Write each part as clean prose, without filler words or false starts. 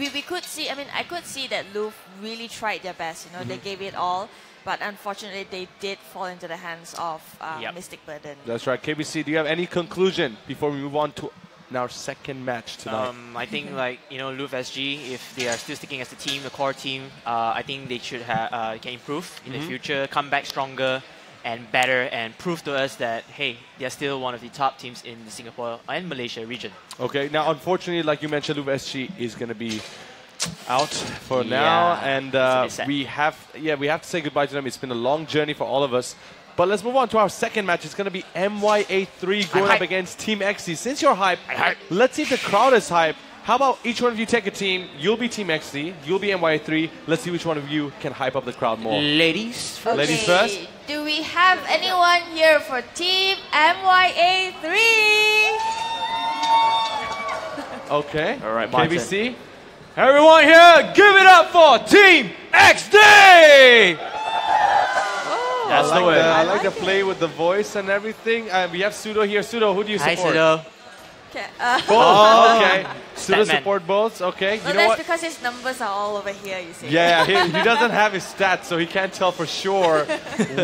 we could see, I mean, I could see that LUPA really tried their best, you know, they gave it all, but unfortunately they did fall into the hands of Mystic Burden. That's right. KBC, do you have any conclusion before we move on to our second match tonight? I think, like, you know, LUPA SG, if they are still sticking as the team, the core team, I think they should have can improve in the future, come back stronger and better, and prove to us that, hey, they're still one of the top teams in the Singapore and Malaysia region. Okay, now unfortunately, like you mentioned, LUPA SG is going to be out for now, and we have to say goodbye to them. It's been a long journey for all of us. But let's move on to our second match. It's going to be MYA 3 going up against Team XD. Since you're hyped, let's see if the crowd is hyped. How about each one of you take a team? You'll be Team XD, you'll be MYA 3. Let's see which one of you can hype up the crowd more. Ladies first. Okay. Ladies first. Do we have anyone here for Team MYA 3? Okay. All right, Martin. KBC. Everyone here, give it up for Team XD! That's the way. I like the play with the voice and everything. We have Sudo here. Sudo, who do you support? Hi, Sudo. Okay. Both. Okay. Sudo Statman. support both. Okay. No, You know that's what? because his numbers are all over here, you see. Yeah, he doesn't have his stats, so he can't tell for sure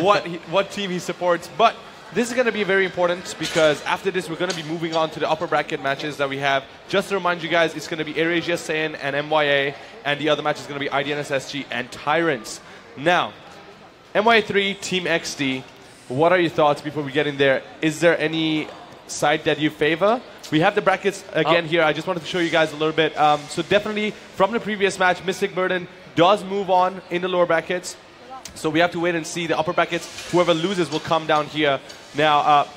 what team he supports. But this is going to be very important because after this, we're going to be moving on to the upper bracket matches that we have. Just to remind you guys, it's going to be AirAsia, Saiyan, and MYA, and the other match is going to be IDNS SG and Tyrants. Now, MYA 3, Team XD, what are your thoughts before we get in there? Is there any side that you favor? We have the brackets again here. I just wanted to show you guys a little bit. So definitely from the previous match, Mystic Burden does move on in the lower brackets. So we have to wait and see the upper brackets. Whoever loses will come down here. Now,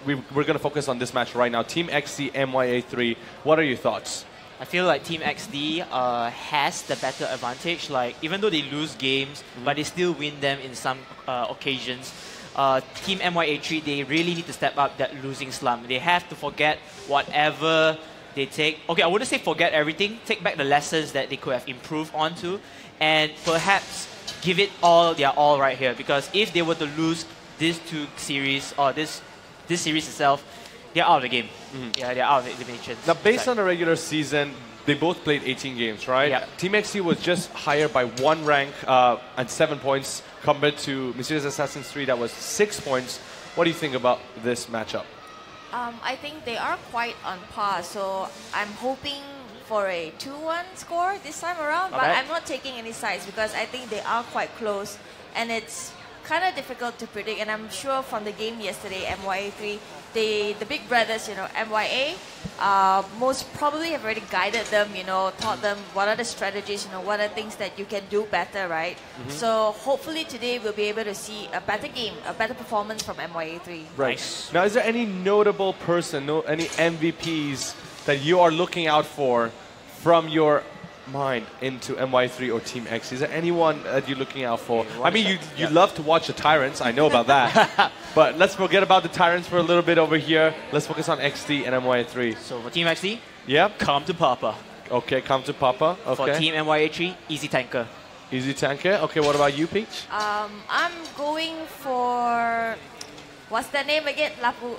we're going to focus on this match right now. Team XD, MYA 3. What are your thoughts? I feel like Team XD has the better advantage. Like, even though they lose games, but they still win them in some occasions. Team MYA3, they really need to step up that losing slump. They have to forget whatever they take. Okay, I wouldn't say forget everything. Take back the lessons that they could have improved onto, and perhaps give it all their all right here. Because if they were to lose these two series or this series itself, they're out of the game. Yeah, they're out of the elimination. Now, based on the regular season, they both played 18 games, right? Yeah. Team XD was just higher by 1 rank and 7 points compared to Mysterious Assassins 3 that was 6 points. What do you think about this matchup? I think they are quite on par, so I'm hoping for a 2-1 score this time around, but I'm not taking any sides because I think they are quite close, and it's kind of difficult to predict. And I'm sure from the game yesterday, MYA 3, the big brothers, you know, MYA, most probably have already guided them, you know, taught them what are the strategies, you know, what are things that you can do better, right? So hopefully today we'll be able to see a better game, a better performance from MYA 3. Right. Nice. Now, is there any notable person, any MVPs that you are looking out for from your mind into MY3 or Team X? Is there anyone that you're looking out for? I mean, you love to watch the Tyrants. I know about that. But let's forget about the Tyrants for a little bit over here. Let's focus on XD and MY3. So for Team XD, come to Papa. Okay, come to Papa. Okay. For Team MYA3, Easy Tanker. Easy Tanker. Okay, what about you, Peach? I'm going for, what's the name again? Lapu.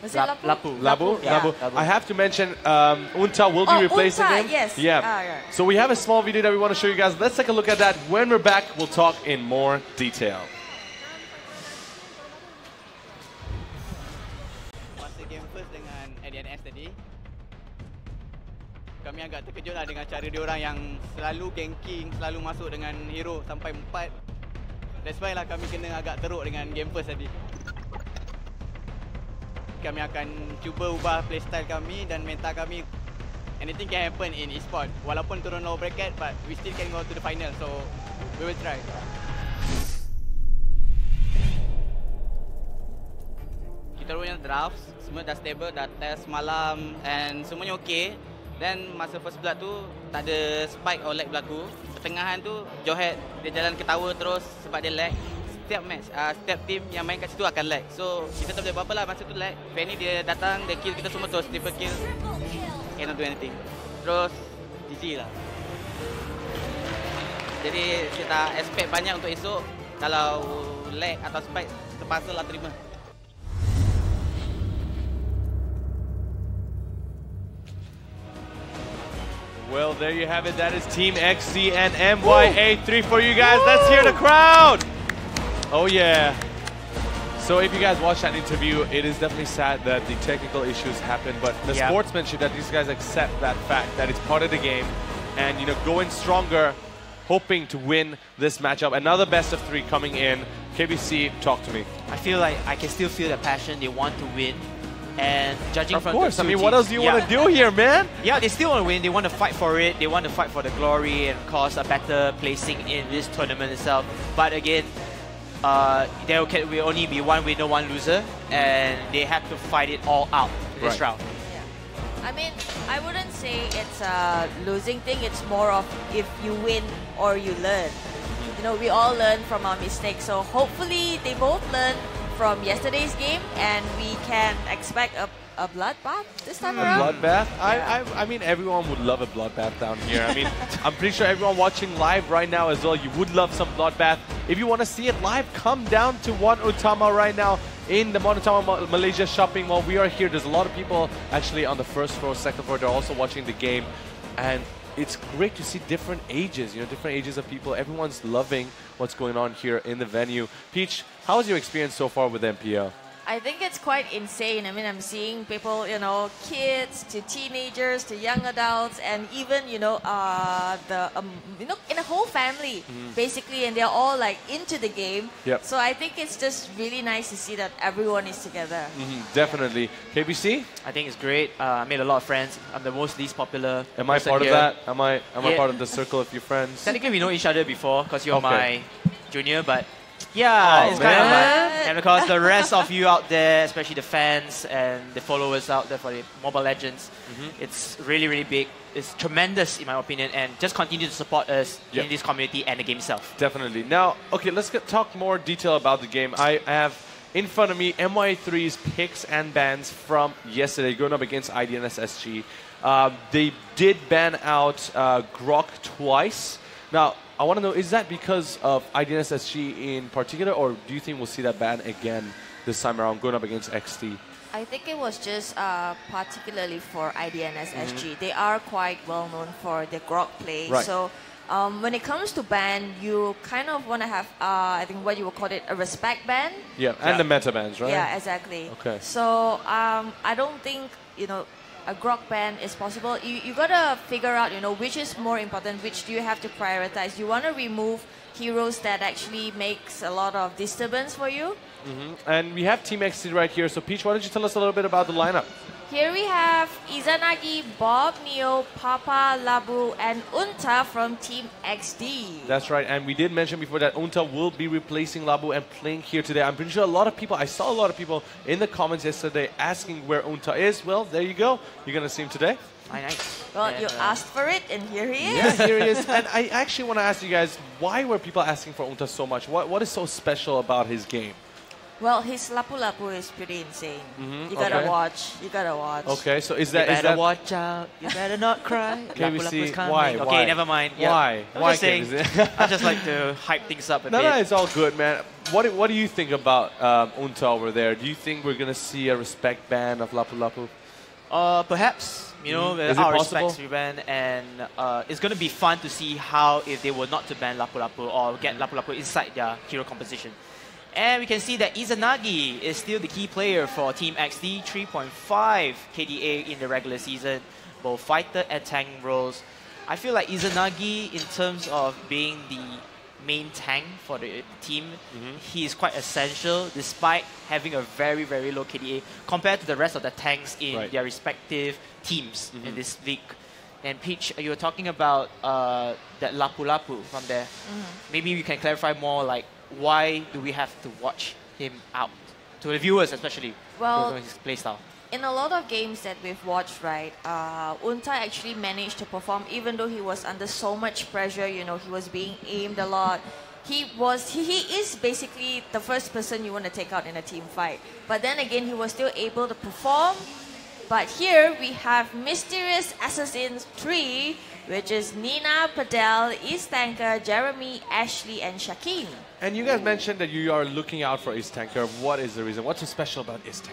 Was it Lapu? Labu? Yeah. Labu. I have to mention Unta will be replacing Unta, him. yes. Yeah. So we have a small video that we want to show you guys. Let's take a look at that. When we're back, we'll talk in more detail. Masa game first dengan LUPA tadi, kami agak terkejut lah dengan cara diorang yang selalu ganking, selalu masuk dengan hero sampai 4. That's why lah kami kena agak teruk dengan game first tadi. Kami akan cuba ubah playstyle kami dan meta kami. Anything can happen in e-sport. Walaupun turun lower bracket, but we still can go to the final. So we will try. Kita punya drafts semua dah stable, dah test malam and semuanya okay. Then masa first blood tu tak ada spike or lag berlaku. Pertengahan tu Johet dia jalan ke tower terus sebab dia lag. Setiap match, setiap team yang main kat situ akan lag. So kita tak boleh apa-apa lah masa tu lag. Fanny dia datang, dia kill kita semua terus, triple kill. Cannot do anything. Terus GG lah. Jadi kita expect banyak untuk esok. Kalau lag atau spike terpaksa lah terima. Well, there you have it. That is Team XD and MYA 3 for you guys. Let's hear the crowd. Oh, yeah. So if you guys watch that interview, it is definitely sad that the technical issues happened, but the sportsmanship that these guys accept that fact, that it's part of the game, and, you know, going stronger, hoping to win this matchup. Another best of 3 coming in. KBC, talk to me. I feel like I can still feel the passion. They want to win. And judging from course, the I mean, what else do you want to do here, man? Yeah, they still want to win. They want to fight for it. They want to fight for the glory and, of course, a better placing in this tournament itself. But again, there will only be one winner, one loser, and they have to fight it all out in this round. Yeah. I mean, I wouldn't say it's a losing thing. It's more of if you win or you learn. You know, we all learn from our mistakes. So hopefully they both learn from yesterday's game, and we can expect a bloodbath this time around. A bloodbath? I mean, everyone would love a bloodbath down here. I mean, I'm pretty sure everyone watching live right now as well, you would love some bloodbath. If you want to see it live, come down to One Utama right now in the One Utama Malaysia shopping mall. We are here. There's a lot of people actually on the first floor, second floor. They're also watching the game. And it's great to see different ages, you know, different ages of people. Everyone's loving what's going on here in the venue. Peach, how was your experience so far with MPL? I think it's quite insane. I mean, I'm seeing people, you know, kids to teenagers to young adults, and even, you know, in a whole family, basically, and they're all like into the game. Yep. So I think it's just really nice to see that everyone is together. Definitely. KBC? I think it's great. I made a lot of friends. I'm the most least popular. Am I part of that? Am I part of the circle of your friends? Technically, we know each other before because you're my junior, but yeah, it's kind of like, and because the rest of you out there, especially the fans and the followers out there for the Mobile Legends, it's really, really big. It's tremendous in my opinion, and just continue to support us in this community and the game itself. Definitely. Now, okay, let's talk more detail about the game. I have in front of me MYA3's picks and bans from yesterday going up against IDNS SG. They did ban out Grok twice. Now, I want to know, is that because of IDNS SG in particular, or do you think we'll see that ban again this time around going up against XD? I think it was just particularly for IDNS SG. They are quite well known for their Grok play. Right. So when it comes to ban, you kind of want to have, I think what you would call it, a respect ban. Yeah, and the meta bans, right? Yeah, exactly. Okay. So I don't think, you know, a Grok ban is possible. You gotta figure out, you know, which is more important, which do you have to prioritize. You want to remove heroes that actually makes a lot of disturbance for you. And we have Team XD right here. So Peach, why don't you tell us a little bit about the lineup? Here we have Izanagi, Bob, Neo, Papa, Labu, and Unta from Team XD. That's right, and we did mention before that Unta will be replacing Labu and playing here today. I'm pretty sure a lot of people, I saw a lot of people in the comments yesterday asking where Unta is. Well, there you go. You're going to see him today. Nice. Well, you asked for it, and here he is. Yeah, here he is. And I actually want to ask you guys, why were people asking for Unta so much? What is so special about his game? Well, his Lapu Lapu is pretty insane. You gotta watch. You gotta watch. Okay, so is that... You better watch out. You better not cry. Lapu Lapu's coming. Why? Okay, never mind. Why? I'm just saying, I just like to hype things up a bit. No, it's all good, man. What do you think about Unta over there? Do you think we're going to see a respect ban of Lapu Lapu? Perhaps. You know, Is it our possible? respects we ban, and it's going to be fun to see how if they were not to ban Lapu Lapu or get Lapu Lapu inside their hero composition. And we can see that Izanagi is still the key player for Team XD, 3.5 KDA in the regular season, both fighter and tank roles. I feel like Izanagi, in terms of being the main tank for the team, he is quite essential despite having a very, very low KDA compared to the rest of the tanks in their respective teams in this league. And Peach, you were talking about that Lapu Lapu from there. Maybe we can clarify more, like, why do we have to watch him out? To the viewers especially, well, his playstyle. In a lot of games that we've watched, right, Unta actually managed to perform even though he was under so much pressure. You know, he was being aimed a lot. He is basically the first person you want to take out in a team fight. But then again, he was still able to perform. But here we have Mysterious Assassins 3, which is Nina, Padel, Istanker, Jeremy, Ashley, and Shakeen. And you guys mentioned that you are looking out for Istanker. What is the reason? What's so special about Istanker?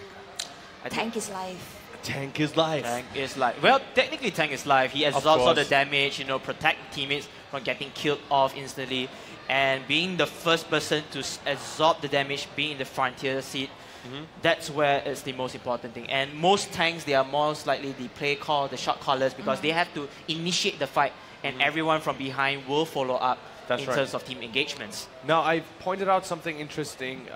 Tank is life. Tank is life. Tank is life. Well, technically Tank is life. He absorbs all the damage, protect teammates from getting killed off instantly. And being the first person to absorb the damage, being in the frontier seat, that's where it's the most important thing. And most tanks, they are most likely the play call, the shot callers, because they have to initiate the fight, and everyone from behind will follow up in terms of team engagements. Now, I pointed out something interesting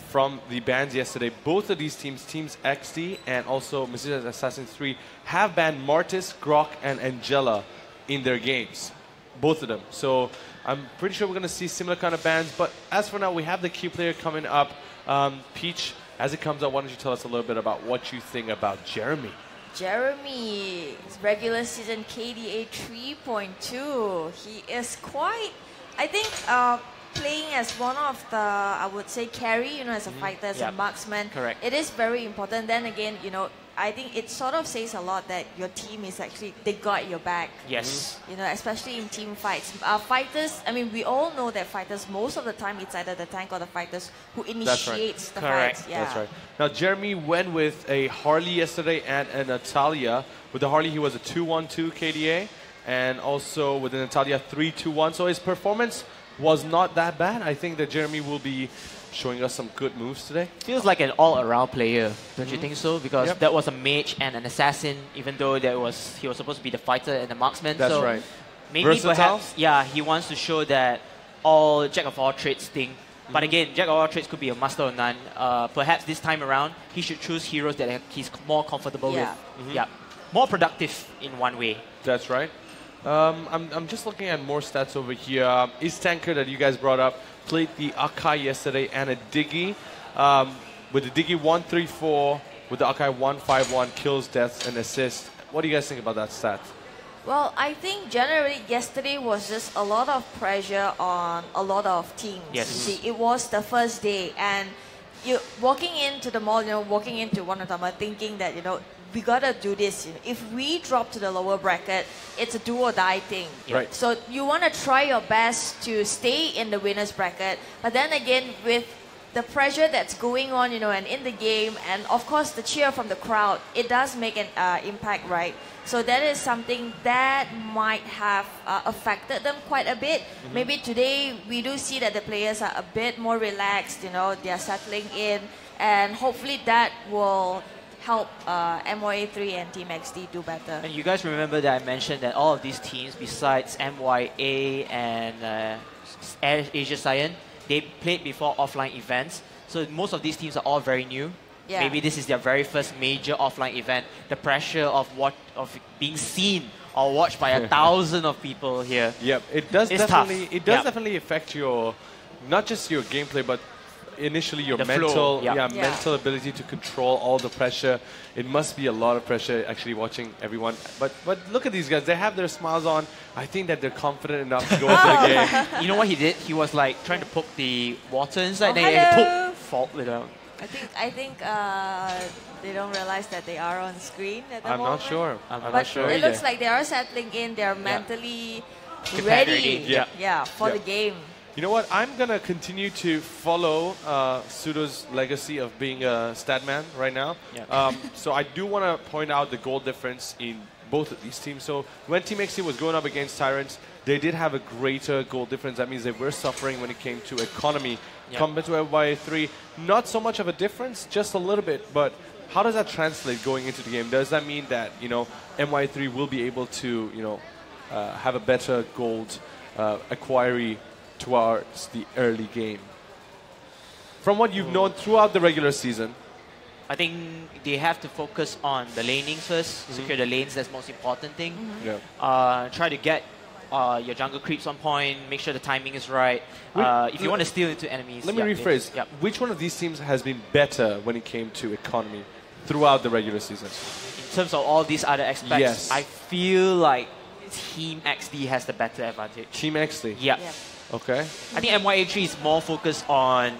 from the bans yesterday. Both of these teams, Teams XD and also Mrs. Assassin's 3, have banned Martis, Grok, and Angela in their games. Both of them. So I'm pretty sure we're going to see similar kind of bans. But as for now, we have the key player coming up. Peach, as it comes up, why don't you tell us a little bit about what you think about Jeremy? Jeremy, regular season KDA 3.2. He is quite, I think, playing as one of the, I would say, carry, as a fighter, as a marksman. Correct. It is very important. Then again, I think it sort of says a lot that your team is actually, they got your back. Yes. Especially in team fights. Fighters, I mean, we all know that fighters, most of the time, it's either the tank or the fighters who initiates the fights. Yeah. That's right. Now, Jeremy went with a Harley yesterday and a Natalia. With the Harley, he was a 2-1-2 KDA. And also with the Natalia, 3-2-1. So his performance was not that bad. I think that Jeremy will be showing us some good moves today. Feels like an all-around player, don't you think so? Because that was a mage and an assassin, even though he was supposed to be the fighter and the marksman. That's so right. Maybe Versatile? perhaps, he wants to show that all jack of all trades thing. But again, jack of all trades could be a master of none. Perhaps this time around, he should choose heroes that he's more comfortable with. Yeah, more productive in one way. That's right. I'm just looking at more stats over here. Is Tanker that you guys brought up played the Akai yesterday and a Diggy. With the Diggy 134, with the Akai 151, kills, deaths, and assists. What do you guys think about that stat? Well, I think generally yesterday was just a lot of pressure on a lot of teams. Yes. You see, it was the first day, and you walking into the mall, walking into one of them, thinking that, we gotta do this. If we drop to the lower bracket, it's a do or die thing. Right. So you want to try your best to stay in the winners bracket, but then again, with the pressure that's going on, and in the game, and of course the cheer from the crowd, it does make an impact, right? So that is something that might have affected them quite a bit. Maybe today we do see that the players are a bit more relaxed, they are settling in, and hopefully that will help MYA 3 and Team XD do better. And you guys remember that I mentioned that all of these teams, besides MYA and Asia Cyan, they played before offline events. So most of these teams are all very new. Yeah. Maybe this is their very first major offline event. The pressure of being seen or watched by 1,000 of people here. Yep, it does definitely. It does definitely affect your, not just your gameplay, but initially your the mental, flow. mental ability to control all the pressure. It must be a lot of pressure actually watching everyone. But look at these guys; they have their smiles on. I think that they're confident enough to go into the game. You know what he did? He was like trying to poke the water inside. Oh, Then he poke, fall it out. I think they don't realize that they are on screen at the I'm moment. not sure. I'm But not sure it either. looks like they are settling in. They are mentally Ready. ready. For the game. You know what? I'm going to continue to follow Pseudo's legacy of being a stat man right now. So I do want to point out the goal difference in both of these teams. So when Team XT was going up against Tyrants, they did have a greater goal difference. That means they were suffering when it came to economy. Compared to MY3, not so much of a difference, just a little bit. But how does that translate going into the game? Does that mean that, MY3 will be able to, have a better gold acquiry towards the early game? From what you've known throughout the regular season, I think they have to focus on the laning first, secure the lanes, that's the most important thing. Try to get your jungle creeps on point, make sure the timing is right. If you want to steal into enemies. Let me rephrase. Which one of these teams has been better when it came to economy throughout the regular season? In terms of all these other aspects, I feel like Team XD has the better advantage. Team XD? Yeah. Okay. I think MYA3 is more focused on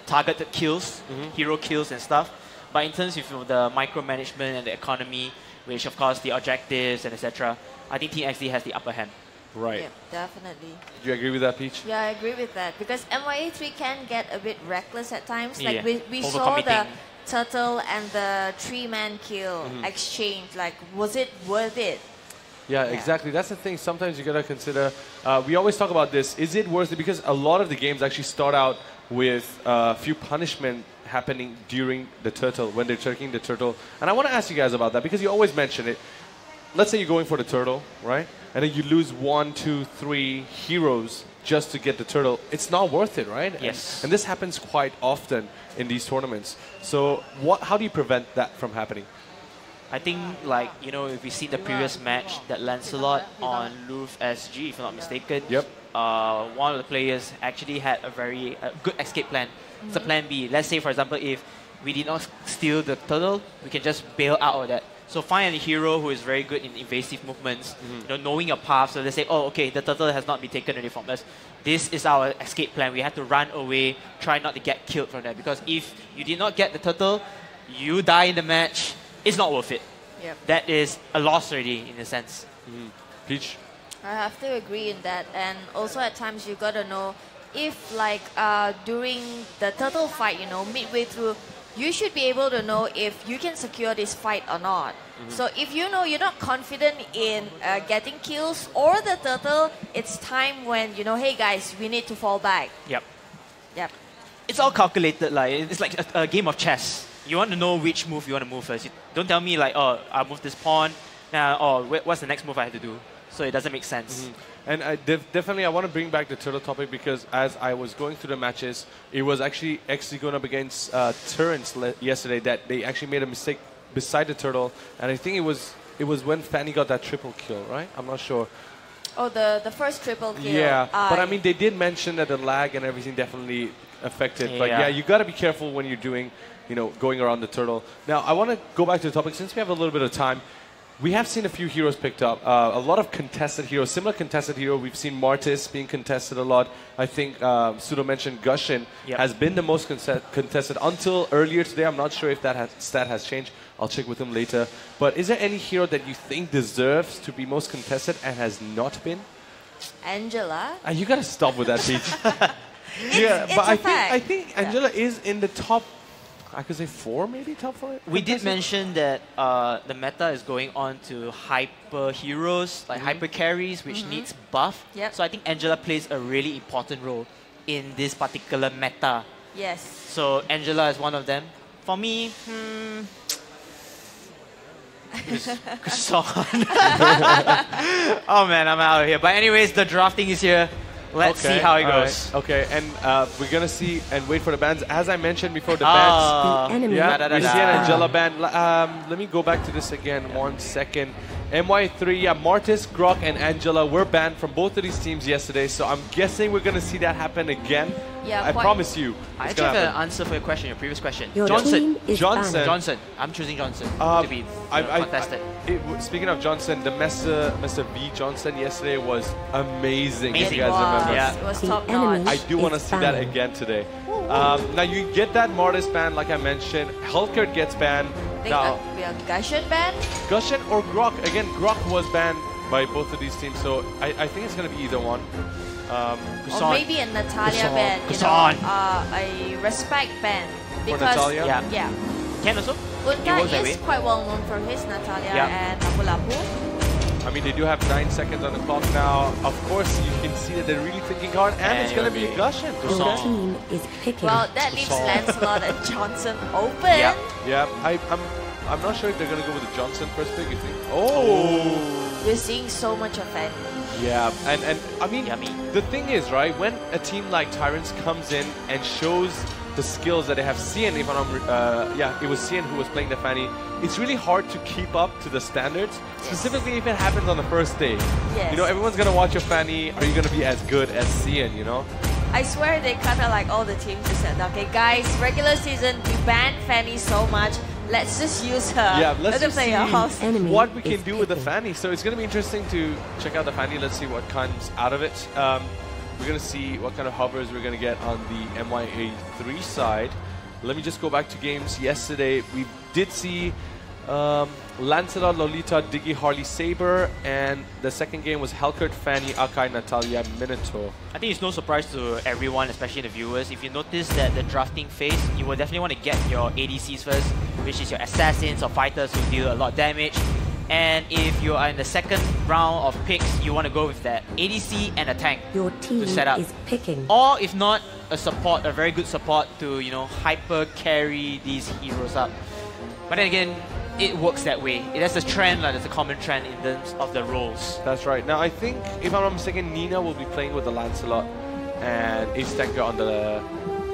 targeted kills, hero kills and stuff. But in terms of the micromanagement and the economy, which of course the objectives and etc., I think Team XD has the upper hand. Right. Yeah, definitely. Do you agree with that, Peach? Yeah, I agree with that. Because MYA3 can get a bit reckless at times. Like we saw Overcommitting. turtle and the 3-man kill exchange, like, was it worth it? Yeah, exactly. That's the thing. Sometimes you gotta consider. We always talk about this. Is it worth it? Because a lot of the games actually start out with a few punishment happening during the turtle, when they're turking the turtle. And I want to ask you guys about that because you always mention it. Let's say you're going for the turtle, right? And then you lose 1, 2, 3 heroes just to get the turtle. It's not worth it, right? Yes. And this happens quite often in these tournaments. So how do you prevent that from happening? I think, like, you know, if we see the previous match that Lancelot on Louvre SG, if I'm not mistaken, one of the players actually had a very good escape plan. It's a plan B. Let's say, for example, if we did not steal the turtle, we can just bail out of that. So find a hero who is very good in evasive movements, you know, knowing your path. So they say, oh, okay, the turtle has not been taken away from us. This is our escape plan. We have to run away, try not to get killed from that. Because if you did not get the turtle, you die in the match, it's not worth it. Yep. That is a loss already, in a sense. Peach? I have to agree in that. And also at times you got to know if, like, during the turtle fight, you know, midway through, you should be able to know if you can secure this fight or not. So if you know you're not confident in getting kills or the turtle, it's time when, you know, hey guys, we need to fall back. Yep. It's all calculated. Like, it's like a game of chess. You want to know which move you want to move first. You don't tell me like, oh, I'll move this pawn. Now, oh, what's the next move I have to do? So it doesn't make sense. And definitely, I want to bring back the turtle topic because as I was going through the matches, it was actually EKSDI going up against Terrence yesterday that they actually made a mistake beside the turtle, and I think it was when Fanny got that triple kill, right? I'm not sure. Oh, the first triple kill. Yeah, but I mean, they did mention that the lag and everything definitely affected. But yeah, you got to be careful when you're doing, you know, going around the turtle. Now, I want to go back to the topic since we have a little bit of time. We have seen a few heroes picked up, a lot of contested heroes, similar contested hero. We've seen Martis being contested a lot. I think Sudo mentioned Gushin has been the most contested until earlier today. I'm not sure if that stat has changed. I'll check with him later. But is there any hero that you think deserves to be most contested and has not been? Angela. You gotta stop with that, Peach. It's but I I think Angela is in the top. I could say 4, maybe top 4. We did mention that the meta is going on to hyper heroes, like hyper carries, which needs buff. So I think Angela plays a really important role in this particular meta. Yes. So Angela is one of them. For me, Kusan. Oh man, I'm out of here. But anyways, the drafting is here. Let's see how it goes. Right. Okay, and we're going to see and wait for the bans. As I mentioned before, the bans. We see an Angela ban. Let me go back to this again. 1 second. MY3, Martis, Grok, and Angela were banned from both of these teams yesterday, so I'm guessing we're going to see that happen again. Yeah, I promise you. I actually have an answer for your question, your previous question. Johnson. I'm choosing Johnson to be contested. Speaking of Johnson, the Mr. V Johnson yesterday was amazing. If you guys remember. It was top notch. I do want to see that again today. Now you get that Martis ban, like I mentioned. Helkert gets banned. Now, we are Gushin banned? Gushin or Grok. Again, Grok was banned by both of these teams, so I think it's going to be either one. Or maybe a Natalia ban, you know, a respect ban. Because, Natalia? Yeah. Ken also? Unta is quite well known for his Natalia and Lapu-Lapu. I mean, they do have 9 seconds on the clock now. Of course, you can see that they're really thinking hard, and it's going to be Gushin. Well, that leaves Lancelot and Johnson open. Yeah, I'm not sure if they're going to go with the Johnson first pick, you think? Oh! We're seeing so much of it. Yeah, and I mean, the thing is, right, when a team like Tyrants comes in and shows the skills that they have, Cian, if I'm it was Cian who was playing the Fanny, it's really hard to keep up to the standards, specifically if it happens on the first day. Yes. You know, everyone's going to watch your Fanny. Are you going to be as good as Cian, you know? I swear they kind of like all the teams just said, okay, guys, regular season, we banned Fanny so much. Let's just use her. Yeah, let's just play see what we can do with the Fanny. So it's going to be interesting to check out the Fanny. Let's see what comes out of it. We're going to see what kind of hovers we're going to get on the MYA 3 side. Let me just go back to games yesterday. We did see Lancelot, Lolita, Diggy, Harley, Saber, and the second game was Helkert, Fanny, Akai, Natalia, Minato. I think it's no surprise to everyone, especially the viewers. If you notice that the drafting phase, you will definitely want to get your ADCs first, which is your assassins or fighters who deal a lot of damage. And if you are in the second round of picks, you want to go with that ADC and a tank Your team to set up. is picking. Or if not, a support, a very good support to, you know, hyper carry these heroes up. But then again, it works that way. That's a trend, like, there's a common trend in terms of the roles. That's right. Now I think, if I'm not mistaken, Nina will be playing with the Lancelot and Ace Tanker on the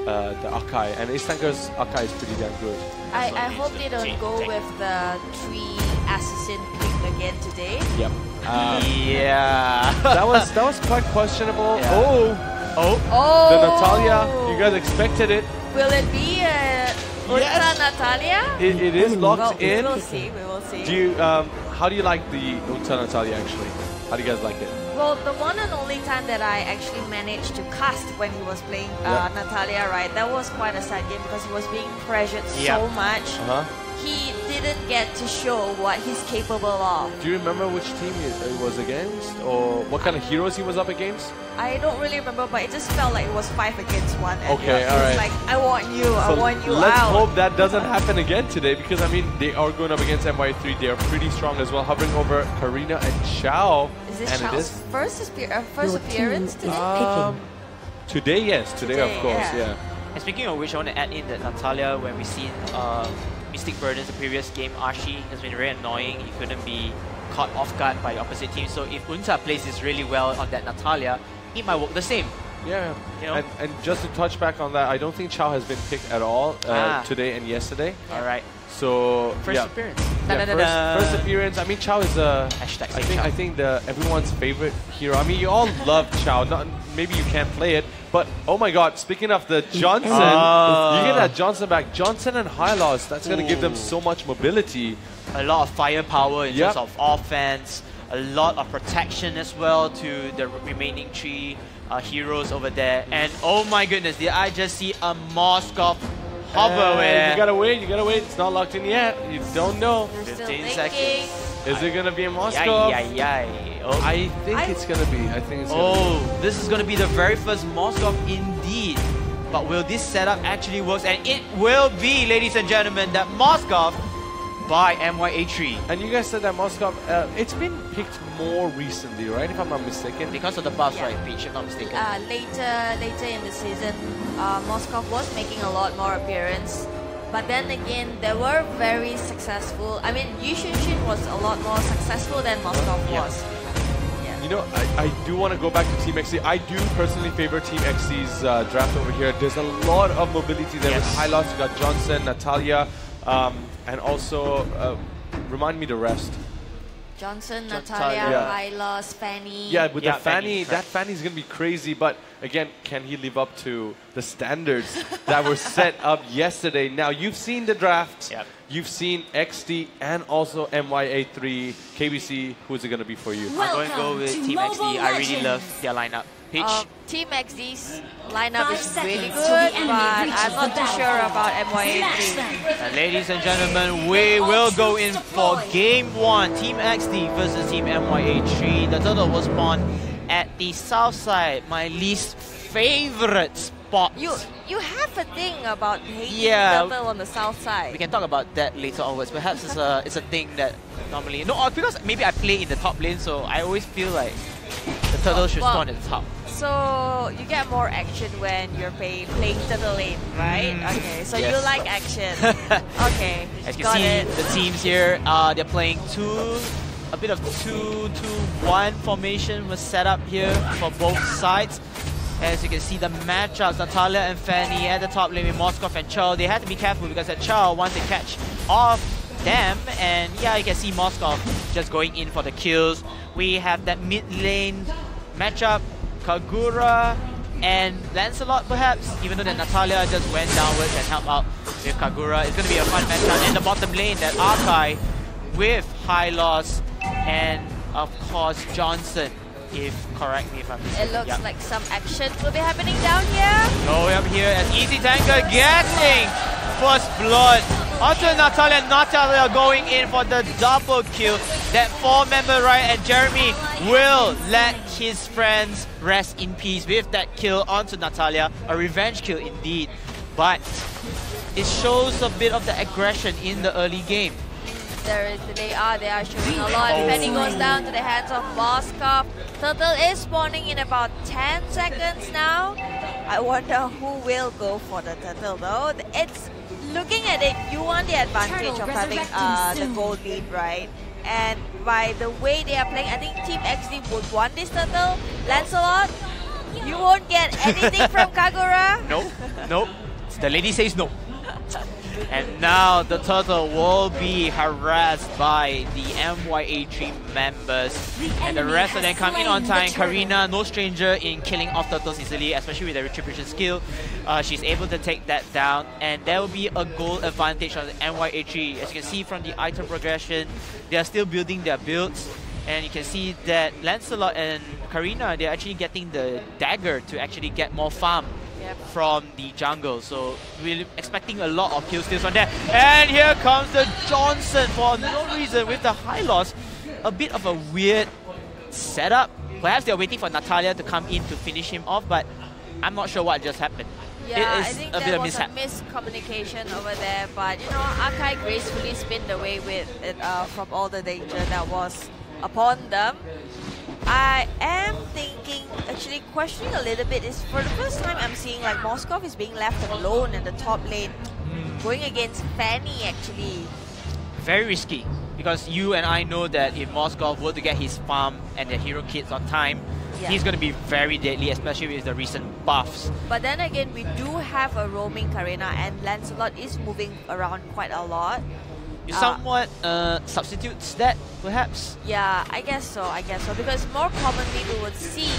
Akai. And Ace Tanker's Akai is pretty damn good. I hope they don't go with the 3 assassin pick again today. Yep. Yeah. that was quite questionable. Yeah. Oh! The Natalia, you guys expected it. Will it be Ultra Natalia? It is locked We in. will see, we will see. Do you, how do you like the Ultra Natalia actually? How do you guys like it? Well, the one and only time that I actually managed to cast when he was playing Natalia, right, that was quite a sad game because he was being pressured so much. He didn't get to show what he's capable of. Do you remember which team it was against? Or what kind of heroes he was up against? I don't really remember, but it just felt like it was 5 against 1. And Okay, it was alright. like, I want you, I want you let's out. hope that doesn't happen again today, because I mean, they are going up against MYA3. They are pretty strong as well, hovering over Karina and Chao. Is this Chao's first appearance today? Today, yes. Today, of course, yeah. And speaking of which, I want to add in that Natalia, when we've seen Mystic Burdens, the previous game, Archie has been very annoying. He couldn't be caught off guard by the opposite team. So if Unta plays this really well on that Natalia, it might work the same. Yeah, you know? and just to touch back on that, I don't think Chao has been picked at all today and yesterday. Alright. So First appearance. First appearance. I mean, Chao is I think everyone's favorite hero. I mean, you all love Chao. Maybe you can't play it, but oh my God! Speaking of the Johnson, you get that Johnson back. Johnson and Hylos. That's gonna give them so much mobility. A lot of firepower in terms of offense. A lot of protection as well to the remaining 3 heroes over there. And oh my goodness, did I just see a Moskov hover? You gotta wait. It's not locked in yet. You don't know. 15 seconds. Is it gonna be a Moskov? Oh. I think it's gonna be. This is gonna be the very first Moskov indeed. But will this setup actually work? And it will be, ladies and gentlemen, that Moskov by MYA3. And you guys said that Moskov, it's been picked more recently, right? If I'm not mistaken. Because of the buffs, right, Peach, if I'm not mistaken. Later in the season, Moskov was making a lot more appearance. But then again, they were very successful. I mean, Yu Xunshin was a lot more successful than Moskov was. Yeah. You know, I do want to go back to Team XD. I do personally favor Team XD's draft over here. There's a lot of mobility there with Hylos. You got Johnson, Natalia, and also, remind me the rest. Johnson, Natalia, Hylos, Fanny. Yeah, with the Fanny, that Fanny's going to be crazy. But again, can he live up to the standards that were set up yesterday? Now, you've seen the draft. Yep. You've seen XD and also MYA3. KBC, who's it going to be for you? I'm going to go with Team XD. I really love their lineup. Peach? Team XD's lineup is really good, but I'm not too sure about MYA3. And ladies and gentlemen, we will go in for Game 1. Team XD versus Team MYA3. The turtle was spawned at the south side, my least favorite spot. You have a thing about hating turtle on the south side. We can talk about that later onwards. Perhaps it's a thing that normally... No, because maybe I play in the top lane, so I always feel like the turtle should spawn at the top. So you get more action when you're playing turtle lane, right? Okay, so you like action. Okay, as you can see, the teams here, they're playing a bit of 2-2-1 formation was set up here for both sides. As you can see, the matchups, Natalia and Fanny at the top lane with Moskov and Chao. They have to be careful because that Chao wants to catch off them. And yeah, you can see Moskov just going in for the kills. We have that mid lane matchup, Kagura and Lancelot perhaps, even though that Natalia just went downwards and helped out with Kagura. It's going to be a fun matchup. In the bottom lane, that Akai with Hylos and of course Johnson, if correct me if I'm mistaken. It looks like some action will be happening down here. Go up here as Easy Tanker getting first blood Onto Natalia. Natalia going in for the double kill. That 4-member Riot, and Jeremy will let his friends rest in peace with that kill onto Natalia. A revenge kill indeed. But it shows a bit of the aggression in the early game. They are showing a lot. Penny goes down to the hands of Moskov. Turtle is spawning in about 10 seconds now. I wonder who will go for the turtle though. It's looking at it, you want the advantage of having the gold lead, right? And by the way they are playing, I think Team XD would want this turtle. Lancelot, you won't get anything from Kagura. Nope, nope. The lady says no. And now the turtle will be harassed by the MYA team members. And the rest of them come in on time. Karina, no stranger in killing off turtles easily, especially with the retribution skill. She's able to take that down. And there will be a goal advantage on the MYA. As you can see from the item progression, they are still building their builds. And you can see that Lancelot and Karina, they're actually getting the dagger to actually get more farm from the jungle. So we're expecting a lot of kill steals from there. And here comes the Johnson for no reason with the high loss. A bit of a weird setup. Perhaps they're waiting for Natalia to come in to finish him off, but I'm not sure what just happened. Yeah, I think there was a miscommunication over there, but you know, Akai gracefully spinned away with it from all the danger that was upon them. I am thinking, actually questioning a little bit, is for the first time I'm seeing like Moskov is being left alone in the top lane, going against Fanny actually. Very risky, because you and I know that if Moskov were to get his farm and the hero kits on time, he's going to be very deadly, especially with the recent buffs. But then again, we do have a roaming Karina, and Lancelot is moving around quite a lot. You somewhat substitutes that, perhaps? Yeah, I guess so, because more commonly we would see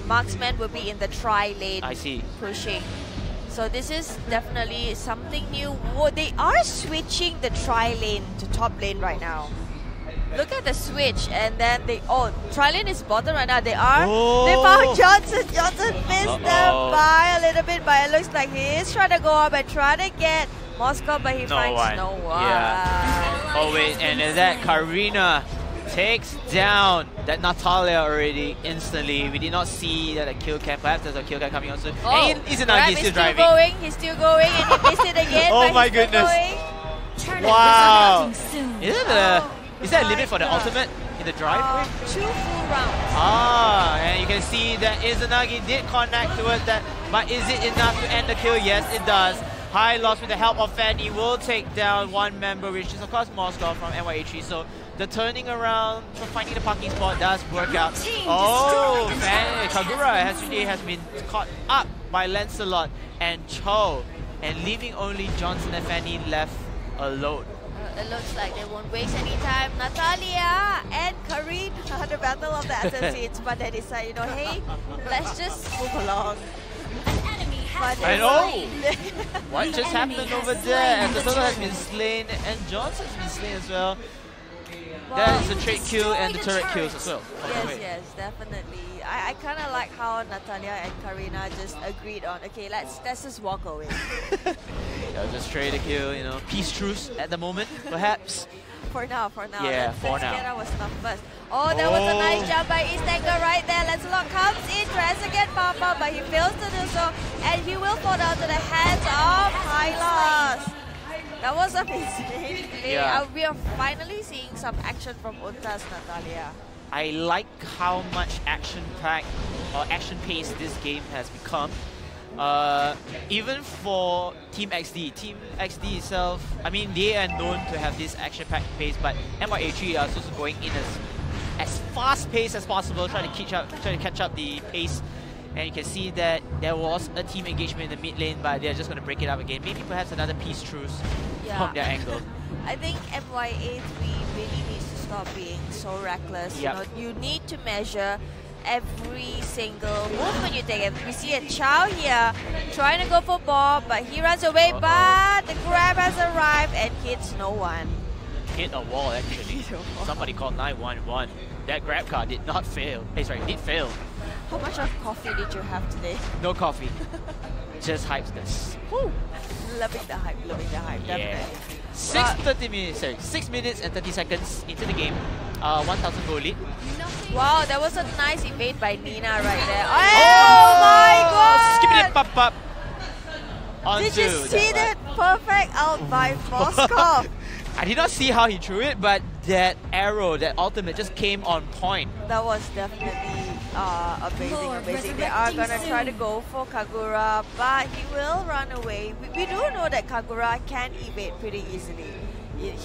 marksmen will be in the tri-lane pushing. So this is definitely something new. Whoa, they are switching the tri-lane to top lane right now. Look at the switch, and then tri-lane is bottom right now. They found Johnson. Johnson missed them by a little bit, but it looks like he is trying to go up and try to get Moskov, but he finds no one. Yeah. Oh wait, and then that Karina takes down that Natalia already instantly. We did not see that a kill cam. Perhaps there's a kill cam coming on soon. And Izanagi is still driving. He's still going, and he missed it again. Oh my goodness! Wow. Is there a limit for the ultimate in the drive? 2 full rounds. And you can see that Izanagi did connect towards that, but is it enough to end the kill? Yes, it does. High loss with the help of Fanny will take down one member, which is of course Moskov from MYA. So the turning around for finding the parking spot does work out. Oh, Kagura has been caught up by Lancelot and Cho, and leaving only Johnson and Fanny left alone. It looks like they won't waste any time. Natalia and Karina, the battle of the assassins, but they decide, you know, hey, let's just move along. I know! What just happened over there? And the turtle has been slain, and Johnson's been slain as well. There's the trade kill and the turret kills as well. Yes, definitely. I kind of like how Natalia and Karina just agreed on, okay, let's just walk away. Just trade a kill, you know, peace truce at the moment, perhaps. For now. Yeah, for now. Get was tough first. Oh, that was a nice jump by Eastanger right there. Lancelot comes in, tries to get Papa, but he fails to do so, and he will fall down to the hands of Hylos. That was amazing play. Yeah. We are finally seeing some action from Unta's Natalia. I like how much action-packed or action-paced this game has become. Even for Team XD. Team XD itself, I mean, they are known to have this action-packed pace, but MYA are also going in as fast-paced as possible, trying to catch up the pace. And you can see that there was a team engagement in the mid lane, but they're just going to break it up again. Maybe perhaps another peace truce from their angle. I think MYA really needs to stop being so reckless. Yep. You know, you need to measure every single movement you take. We see a Chow here trying to go for Bob, but he runs away, but the grab has arrived and hits no one. Hit a wall, actually. Somebody called 911. That grab card did not fail. Hey, sorry, did fail. How much of coffee did you have today? No coffee. Just hypeness. Woo! Loving the hype, definitely. 6 minutes and 30 seconds into the game. 1,000 gold lead. Wow, that was a nice evade by Nina right there. Oh my god! Skipping it, pop. Did you see that perfect out by Moskov? I did not see how he threw it, but that arrow, that ultimate just came on point. That was definitely amazing. They are going to try to go for Kagura, but he will run away. We do know that Kagura can evade pretty easily.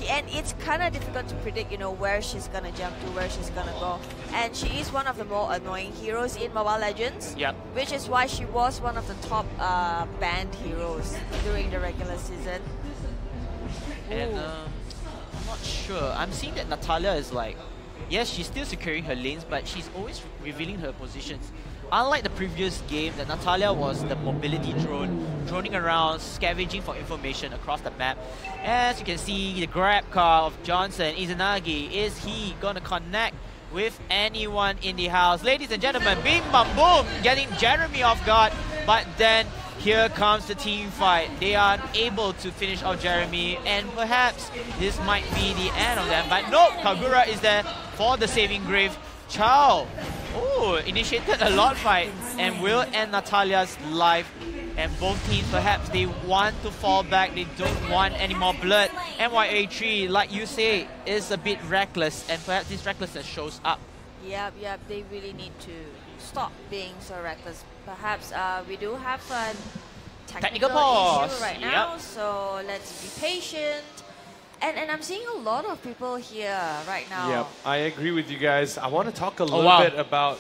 And it's kind of difficult to predict, you know, where she's going to jump to, where she's going to go. And she is one of the more annoying heroes in Mobile Legends, which is why she was one of the top banned heroes during the regular season. And I'm not sure. I'm seeing that Natalia is like, yes, she's still securing her lanes, but she's always revealing her positions. Unlike the previous game, that Natalia was the mobility drone, droning around, scavenging for information across the map. As you can see, the grab car of Johnson, Izanagi, is he gonna connect with anyone in the house? Ladies and gentlemen, bing bam boom, getting Jeremy off guard, but then here comes the team fight. They are able to finish off Jeremy, and perhaps this might be the end of them. But no, Kagura is there for the saving grave. Chao, initiated a lot fight and will end Natalia's life. And both teams, perhaps they want to fall back. They don't want any more blood. MYA 3, like you say, is a bit reckless, and perhaps this recklessness shows up. Yep, they really need to stop being so reckless. Perhaps we do have a technical pause issue right now, so let's be patient. And I'm seeing a lot of people here right now. Yeah, I agree with you guys. I want to talk a little bit about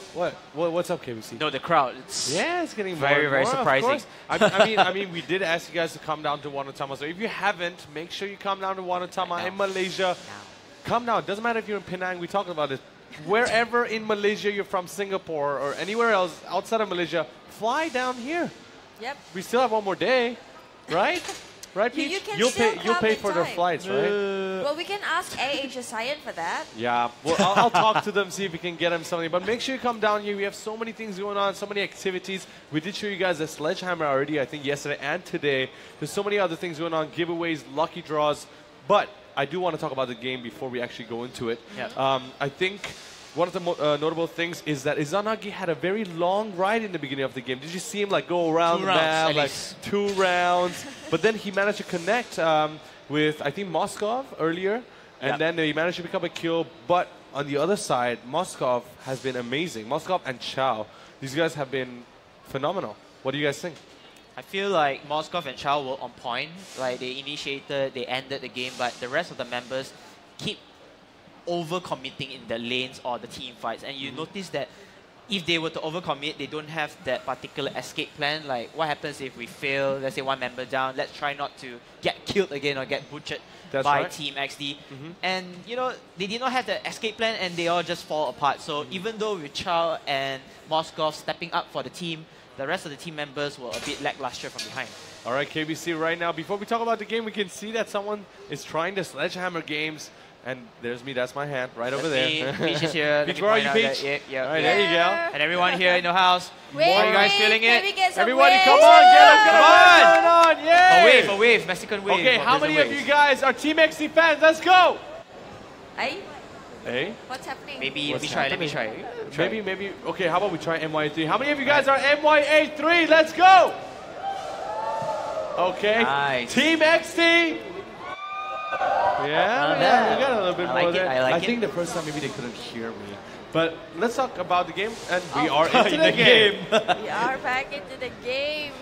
what's up, KBC? No, the crowd. It's getting very surprising. I mean, we did ask you guys to come down to Wanatama. So if you haven't, make sure you come down to Wanatama in Malaysia. Come down. It doesn't matter if you're in Penang. We talked about it. Wherever in Malaysia you're from, Singapore or anywhere else outside of Malaysia, fly down here. Yep. We still have one more day, right? Right, Peach? You'll pay for their flights, right? Well, we can ask Asia Science for that. Yeah, well, I'll talk to them, see if we can get them something. But make sure you come down here. We have so many things going on, so many activities. We did show you guys the Sledgehammer already, I think, yesterday and today. There's so many other things going on, giveaways, lucky draws. But I do want to talk about the game before we actually go into it. Yeah. I think one of the notable things is that Izanagi had a very long ride in the beginning of the game. Did you see him like go around the map, like 2 rounds? But then he managed to connect with, I think, Moskov earlier. And then he managed to pick up a kill. But on the other side, Moskov has been amazing. Moskov and Chao, these guys have been phenomenal. What do you guys think? I feel like Moskov and Chao were on point. Like they initiated, they ended the game, but the rest of the members keep overcommitting in the lanes or the team fights. And you notice that if they were to overcommit, they don't have that particular escape plan. Like, what happens if we fail, let's say one member down, let's try not to get killed again or get butchered by Team XD. And, you know, they did not have the escape plan and they all just fall apart. So even though with Chao and Moskov stepping up for the team, the rest of the team members were a bit lackluster from behind. All right, KBC, right now, before we talk about the game, we can see that someone is trying the Sledgehammer games. And there's me, that's my hand, right over there. Peach is here. Peach, where are you, Peach? Yeah. All right, there you go. And everyone here in the house, are you guys feeling it? Everybody, come on, get up, what's going on? Yay! A wave, Mexican wave. Okay, how many of you guys are Team XD fans? Let's go! Hey? What's happening? Let me try. Maybe, okay, how about we try MYA3? How many of you guys are MYA3? Let's go! Okay, nice. Team XD! Yeah, we got a little bit more there. I think the first time maybe they couldn't hear me. But let's talk about the game, and we are into the game. We are back into the game.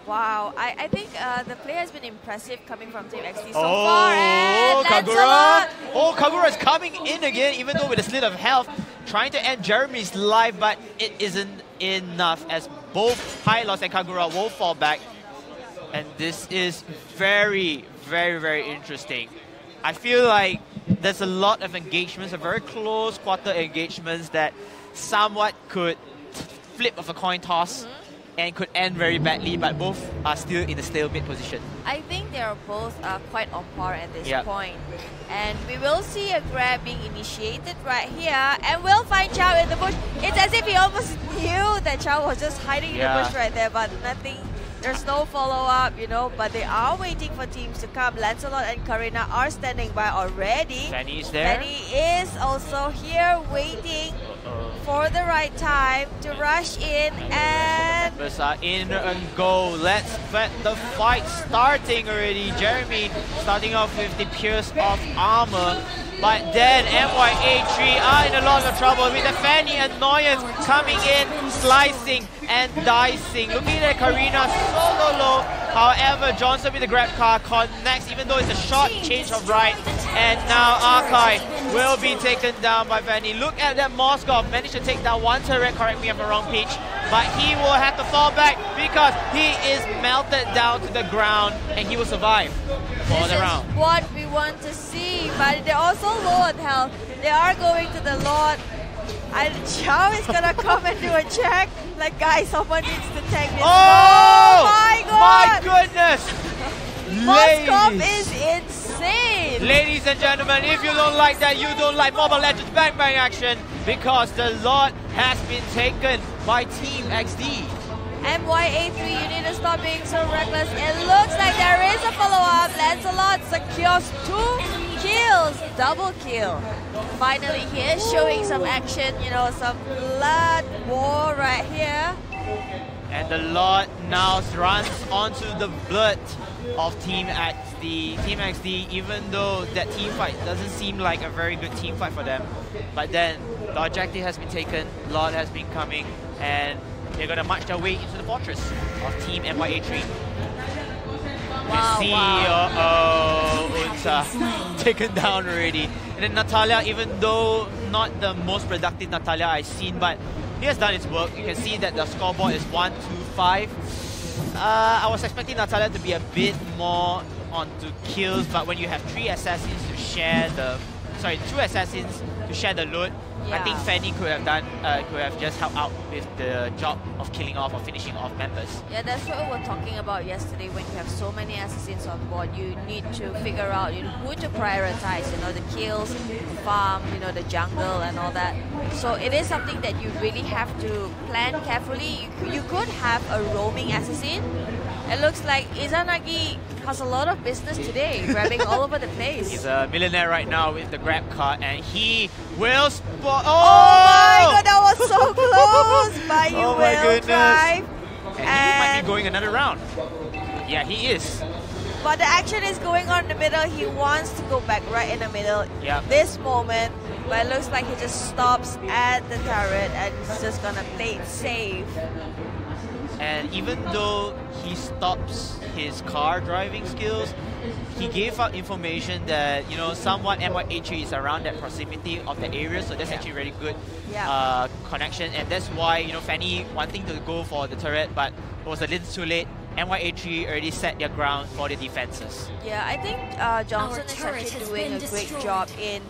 Wow, I think the play has been impressive coming from Team XD so far. And Kagura! Kagura is coming in again, even though with a slit of health, trying to end Jeremy's life, but it isn't enough as both Hylos and Kagura will fall back. And this is very, very interesting. I feel like there's a lot of engagements, a very close quarter engagements that somewhat could flip of a coin toss and could end very badly, but both are still in a stalemate position. I think they are both quite on par at this point. And we will see a grab being initiated right here, and we'll find Chao in the bush. It's as if he almost knew that Chao was just hiding in the bush right there, but nothing There's no follow-up, you know, but they are waiting for teams to come. Lancelot and Karina are standing by already. Fanny is there. Fanny is also here waiting for the right time to rush in, and Members are in and go. Let's get the fight starting already. Jeremy starting off with the Pierce of Armor. But then MYA3 are in a lot of trouble with the Fanny Annoyance coming in, slicing and dicing. Looking at Karina solo low. However, Johnson with the grab car connects, even though it's a short change of right. And now Arkai will be taken down by Fanny. Look at that Moskov, managed to take down one turret, correct me if I'm wrong, Peach. But he will have to fall back because he is melted down to the ground and he will survive for the round. This is what we want to see, but they're also low on health. They are going to the Lord. And Chow is gonna come and do a check. Like, guys, someone needs to tank this. Oh my god! My goodness! Moskov is insane! Ladies and gentlemen, if you don't like that, you don't like Mobile Legends Bang Bang action, because the Lord has been taken by Team XD. MYA3, you need to stop being so reckless. It looks like there is a follow-up. Lancelot secures 2 kills, double kill. Finally, he is showing some action, you know, some blood war right here. And the Lord now runs onto the blood of Team XD. Team XD, even though that team fight doesn't seem like a very good team fight for them, but then the objective has been taken, Lord has been coming, and they're going to march their way into the fortress of Team MYA3. Wow, you see, wow. Unta taken down already. And then Natalia, even though not the most productive Natalia I've seen, but he has done his work. You can see that the scoreboard is 1-2-5. I was expecting Natalia to be a bit more onto kills, but when you have 3 assassins to share the... Sorry, 2 assassins to share the loot, I think Fanny could have just helped out with the job of killing off or finishing off members. Yeah, that's what we were talking about yesterday. When you have so many assassins on board, you need to figure out, you know, who to prioritize. You know, the kills, the farm, you know, the jungle and all that. So it is something that you really have to plan carefully. You could have a roaming assassin. It looks like Izanagi has a lot of business today, grabbing all over the place. He's a millionaire right now with the grab card, and he will spot. Oh my god, that was so close! But you oh my will goodness. drive. And he might be going another round. Yeah, he is. But the action is going on in the middle. He wants to go back right in the middle. Yep. This moment, but it looks like he just stops at the turret and he's just gonna play it safe. And even though he stops his car driving skills, he gave out information that, you know, somewhat MYA3 is around that proximity of the area, so that's actually really good connection. And that's why, you know, Fanny wanting to go for the turret, but it was a little too late. MYA3 already set their ground for the defenses. Yeah, I think Johnson is actually doing a great job in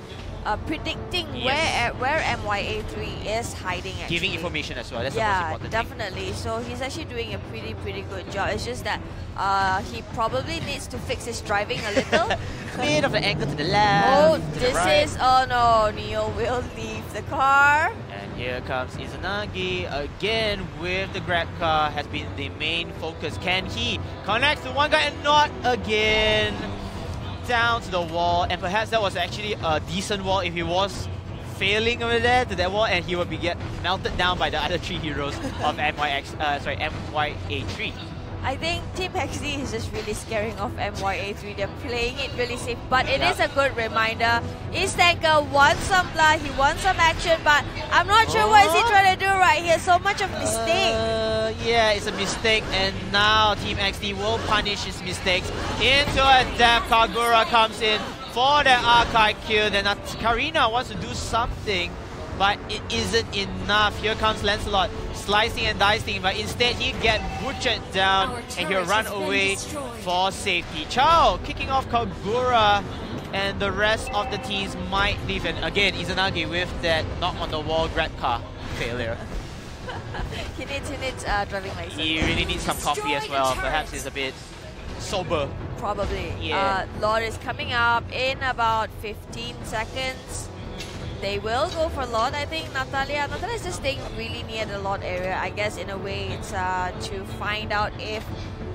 predicting where MYA3 is hiding. Actually. Giving information as well. That's the most important definitely. thing. So he's actually doing a pretty good job. It's just that he probably needs to fix his driving a little. Bit of an angle to the left. Oh, this is no. Neo will leave the car. And here comes Izanagi again with the grab car. Has been the main focus. Can he connect to one guy and not again? Down to the wall, and perhaps that was actually a decent wall if he was failing over there to that wall, and he would be melted down by the other 3 heroes of MYA3. I think Team XD is just really scaring off MYA3. They're playing it really safe, but it is a good reminder. Istanka wants some blood, he wants some action, but I'm not sure what is he trying to do right here. So much of mistake. Yeah, it's a mistake, and now Team XD will punish his mistakes. Into a depth, Kagura comes in for the archive kill. Then Karina wants to do something, but it isn't enough. Here comes Lancelot, slicing and dicing, but instead he gets butchered down and he'll run away for safety. Chow kicking off Kagura, and the rest of the teams might leave. And again, Izanagi with that knock on the wall grab car failure. He needs driving license. He really needs some coffee as well. Perhaps he's a bit sober. Probably. Yeah. Lord is coming up in about 15 seconds. they will go for Lord. I think Natalia is just staying really near the Lord area. I guess in a way it's to find out if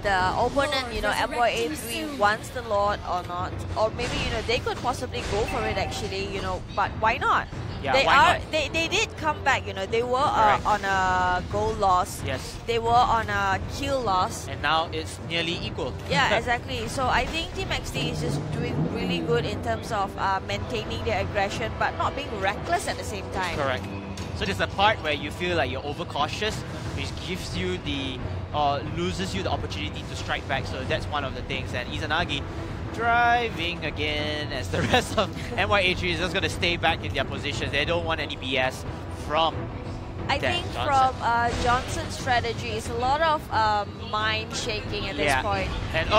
the opponent, you know, MYA 3 wants the Lord or not. Or maybe, you know, they could possibly go for it actually, you know, but why not? Yeah, They did come back, you know. They were on a goal loss. Yes. They were on a kill loss. And now it's nearly equal. Yeah, exactly. So I think Team XD is just doing really good in terms of maintaining their aggression, but not being reckless at the same time. Correct. So there's a part where you feel like you're overcautious, which gives you the loses you the opportunity to strike back. So that's one of the things. And Izanagi driving again as the rest of MYA3 is just going to stay back in their positions. They don't want any BS from I think from Johnson's strategy, it's a lot of mind shaking at this point. And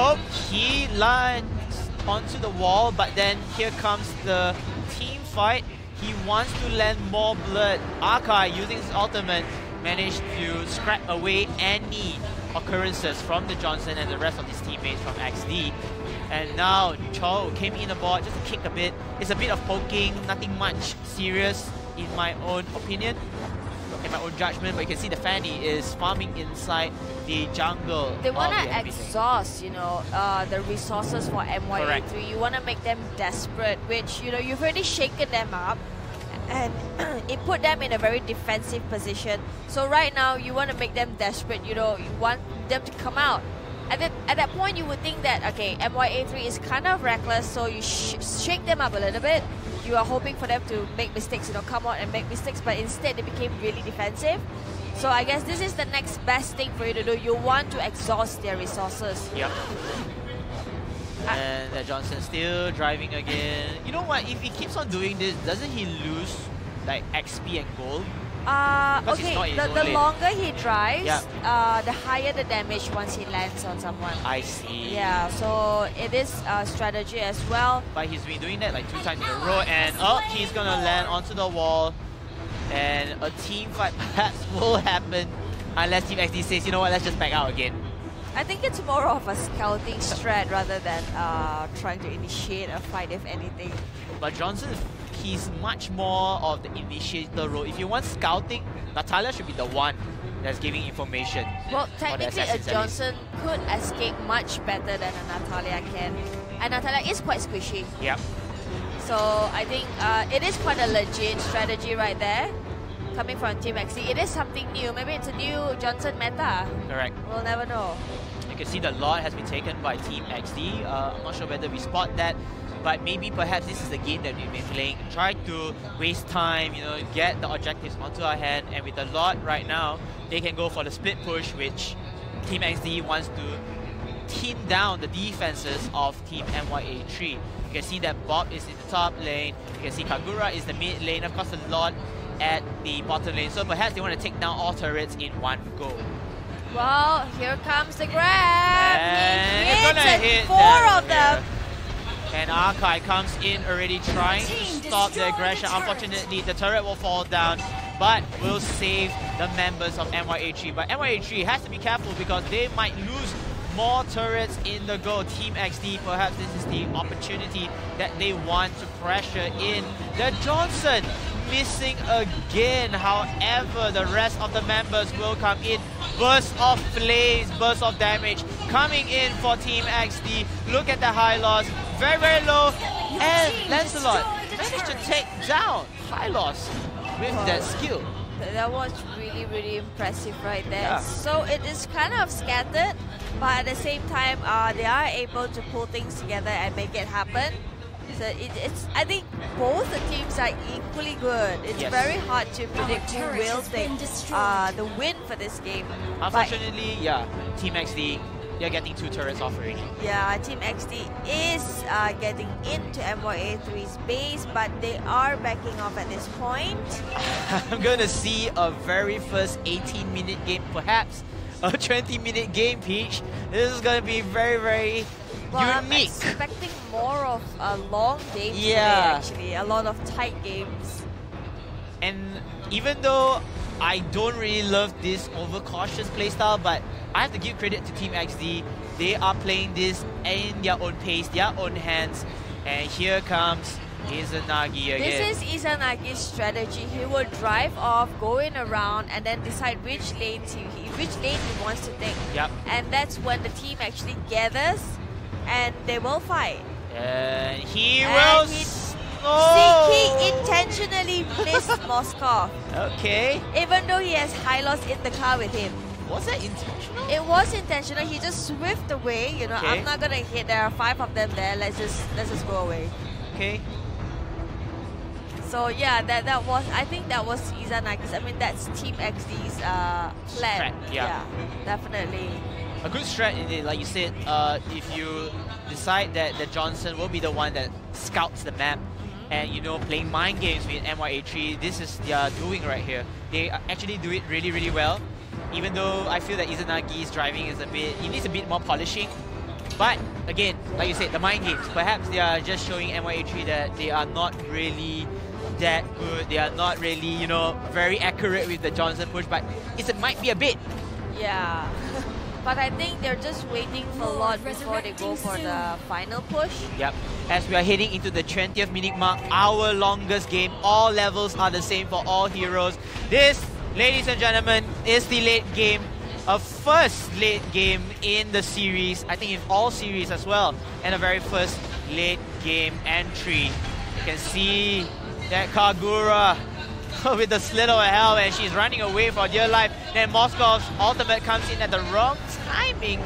he lands onto the wall, but then here comes the team fight. He wants to land more blood. Akai, using his ultimate, managed to scrap away any occurrences from the Johnson and the rest of his teammates from XD. And now Cho came in the board just to kick a bit. It's a bit of poking, nothing much serious in my own opinion, in my own judgment. But you can see the Fanny is farming inside the jungle. They want to exhaust, you know, the resources for MYA3. Correct. You want to make them desperate, which, you know, you've already shaken them up. And it put them in a very defensive position. So right now, you want to make them desperate. You know, you want them to come out. At that point, you would think that, okay, MYA3 is kind of reckless, so you shake them up a little bit. You are hoping for them to make mistakes, you know, come out and make mistakes, but instead they became really defensive. So I guess this is the next best thing for you to do. You want to exhaust their resources. Yep. And that Johnson still driving again. You know what? If he keeps on doing this, doesn't he lose like XP and gold? Okay, the longer he drives, the higher the damage once he lands on someone. I see. Yeah, so it is a strategy as well. But he's been doing that like 2 times in a row, and he's gonna land onto the wall. And a team fight perhaps will happen unless Team XD says, you know what, let's just back out again. I think it's more of a scouting strat rather than trying to initiate a fight, if anything. But Johnson, he's much more of the initiator role. If you want scouting, Natalia should be the one that's giving information. Well, technically a Johnson could escape much better than a Natalia can. And Natalia is quite squishy. Yep. So I think it is quite a legit strategy right there. Coming from Team XD, it is something new. Maybe it's a new Johnson meta. Correct. We'll never know. You can see the lot has been taken by Team XD. I'm not sure whether we spot that, but maybe perhaps this is the game that we've been playing. Try to waste time, you know, get the objectives onto our hand, and with the lot right now, they can go for the split push, which Team XD wants to thin down the defenses of Team MYA3. You can see that Bob is in the top lane. You can see Kagura is the mid lane. Of course, the lot at the bottom lane. So perhaps they want to take down all turrets in one go. Well, here comes the grab. And he it's gonna hit 4 of them. And Akai comes in already trying to stop the aggression. Unfortunately, the turret will fall down, but will save the members of MYA3. But MYA3 has to be careful because they might lose more turrets in the go. Team XD, perhaps this is the opportunity that they want to pressure in. The Johnson missing again. However, the rest of the members will come in. Burst of flames, burst of damage coming in for Team XD. Look at the high loss, very, very low. And Lancelot managed to take down high loss with that skill. That was really, really impressive right there. Yeah. So it is kind of scattered, but at the same time, they are able to pull things together and make it happen. So it's. I think both the teams are equally good. It's very hard to predict who will take the win for this game. Unfortunately, Team XD, they're getting 2 turrets off already. Yeah, Team XD is getting into MYA3's base, but they are backing off at this point. I'm gonna see a very first 18-minute game, perhaps a 20-minute game, Peach. This is gonna be very, very unique. I'm expecting more of a long game today, actually. A lot of tight games. And even though I don't really love this overcautious playstyle, but I have to give credit to Team XD. They are playing this in their own pace, their own hands. And here comes Izanagi again. This is Izanagi's strategy. He will drive off, going around, and then decide which lane he wants to take. Yep. And that's when the team actually gathers, and they will fight. And he And will. He intentionally missed Moskov, Okay. even though he has high loss in the car with him. Was that intentional? It was intentional. He just swift away. You know, Okay. I'm not gonna hit. There are 5 of them there. Let's just go away. Okay. So yeah, that was. I think that was Izanagi's. I mean, that's Team XD's plan. Strat, yeah. Definitely. A good strat indeed, like you said, if you decide that the Johnson will be the one that scouts the map and, you know, playing mind games with MYA3, this is their doing right here. They actually do it really, really well. Even though I feel that Izanagi's driving is he needs a bit more polishing. But again, like you said, the mind games, perhaps they are just showing MYA3 that they are not really that good. They are not really, you know, very accurate with the Johnson push, but it might be a bit. Yeah. But I think they're just waiting for a lot before they go for the final push. Yep. As we are heading into the 20th minute mark, our longest game. All levels are the same for all heroes. This, ladies and gentlemen, is the late game. A first late game in the series. I think in all series as well. And a very first late game entry. You can see that Kagura with the slit of hell, and she's running away for dear life. Then Moscow's ultimate comes in at the wrong timing,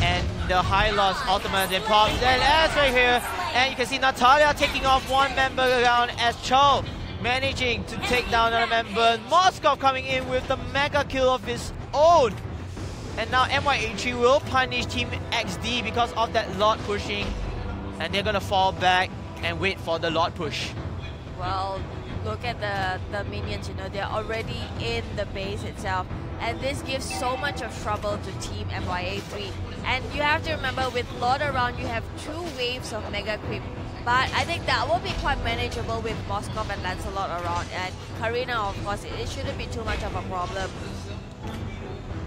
and the high loss ultimate then pops. Then that's right here, and you can see Natalia taking off one member down as Cho managing to take down another member. Moscow coming in with the mega kill of his own, and now MYA3 will punish Team XD because of that lot pushing, and they're gonna fall back and wait for the lot push. Well, look at the minions, you know, they're already in the base itself. And this gives so much of trouble to Team MYA3. And you have to remember, with Lord around, you have 2 waves of Mega Creep. But I think that will be quite manageable with Moskov and Lancelot around. And Karina, of course, it shouldn't be too much of a problem.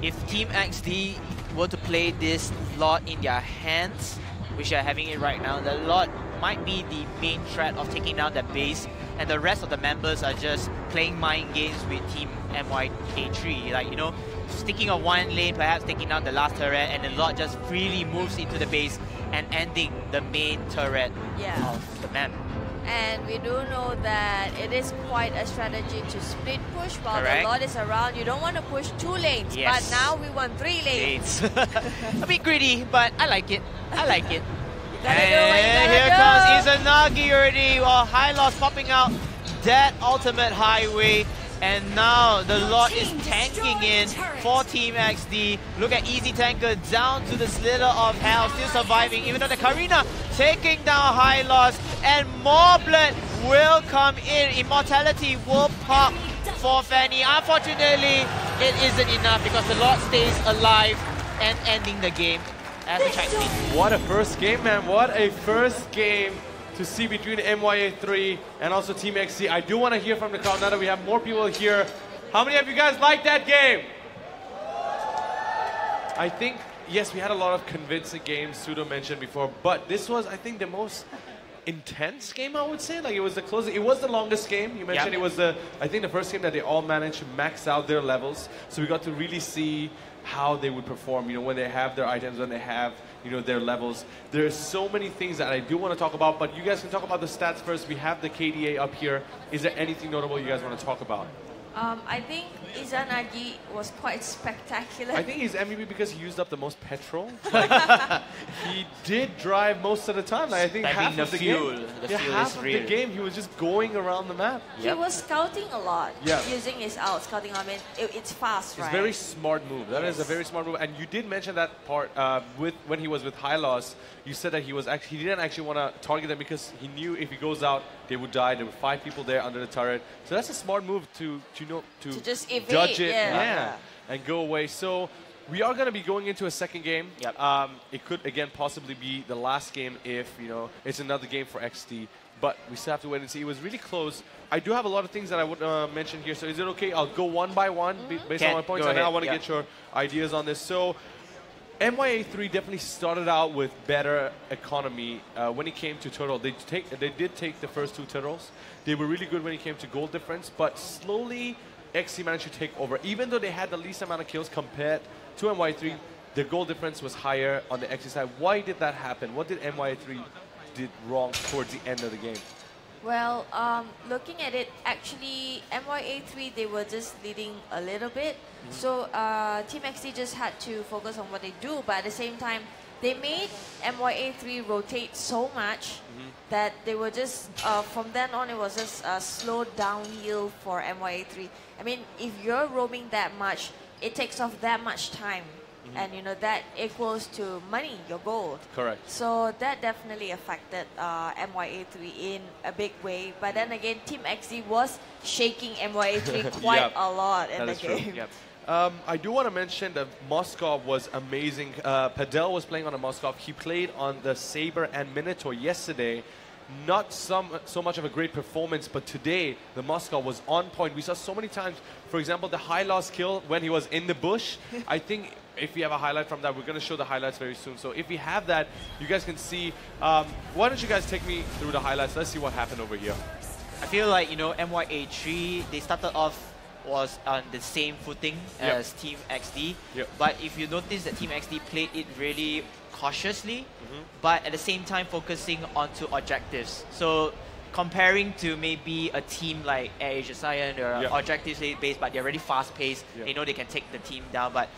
If Team XD were to play this Lord in their hands, which they are having it right now, the Lord might be the main threat of taking down the base, and the rest of the members are just playing mind games with Team MYA3. Like, you know, sticking on one lane, perhaps taking down the last turret, and the Lord just freely moves into the base and ending the main turret of the map. And we do know that it is quite a strategy to split push while the Lord is around. You don't want to push 2 lanes, but now we want 3 lanes. A bit greedy, but I like it. I like it. And here comes Izanagi already. Well, high loss popping out that ultimate highway. And now the Lord is tanking in for Team XD. Look at Easy Tanker down to the slither of hell, still surviving, even though the Karina taking down high loss. And more blood will come in. Immortality will pop for Fanny. Unfortunately, it isn't enough because the Lord stays alive and ending the game as a track team. What a first game, man. What a first game to see between MYA3 and also Team XD. I do want to hear from the crowd now that we have more people here. How many of you guys liked that game? I think, yes, we had a lot of convincing games, Sudo mentioned before, but this was, I think, the most intense game, I would say. Like, it was the closest, it was the longest game. You mentioned it was I think the first game that they all managed to max out their levels. So we got to really see how they would perform, you know, when they have their items, when they have, you know, their levels. There's so many things that I do want to talk about, but you guys can talk about the stats first. We have the KDA up here. Is there anything notable you guys want to talk about? I think Izanagi was quite spectacular. I think he's MVP because he used up the most petrol. Like, he did drive most of the time. Like, I think half of the game. Half of the game he was just going around the map. He was scouting a lot. Using his out scouting. I mean, it's fast, right? It's a very smart move. That is a very smart move. And you did mention that part with when he was with high loss. You said that he didn't actually want to target them because he knew if he goes out, they would die. There were 5 people there under the turret. So that's a smart move to just evade, dodge it and go away. So we are going to be going into a second game. It could, again, possibly be the last game if, you know, it's another game for XD. But we still have to wait and see. It was really close. I do have a lot of things that I would mention here. So is it okay? I'll go one by one based on my points. And I want to get your ideas on this. So MYA3 definitely started out with better economy when it came to turtle. They did take the first 2 turtles. They were really good when it came to gold difference, but slowly XD managed to take over. Even though they had the least amount of kills compared to MYA3, the goal difference was higher on the XD side. Why did that happen? What did MYA3 did wrong towards the end of the game? Well, looking at it, actually, MYA3, they were just leading a little bit. So Team XD just had to focus on what they do. But at the same time, they made MYA3 rotate so much that they were just, from then on, it was just a slow downhill for MYA3. I mean, if you're roaming that much, it takes off that much time. And you know that equals to money, your gold. Correct. So that definitely affected MYA3 in a big way. But then again, Team XD was shaking MYA3 quite a lot in the game. Yep. I do want to mention that Moskov was amazing. Padel was playing on a Moskov. He played on the Saber and Minotaur yesterday. Not so much of a great performance, but today the Moskov was on point. We saw so many times, for example, the high loss kill when he was in the bush. I think if we have a highlight from that, we're going to show the highlights very soon. So if we have that, you guys can see. Why don't you guys take me through the highlights? Let's see what happened over here. I feel like, you know, MYA3, they started off was on the same footing as Team XD. But if you notice that Team XD played it really cautiously, but at the same time focusing onto objectives. So comparing to maybe a team like Asia Science or objectives based, but they're really fast paced. They know they can take the team down, but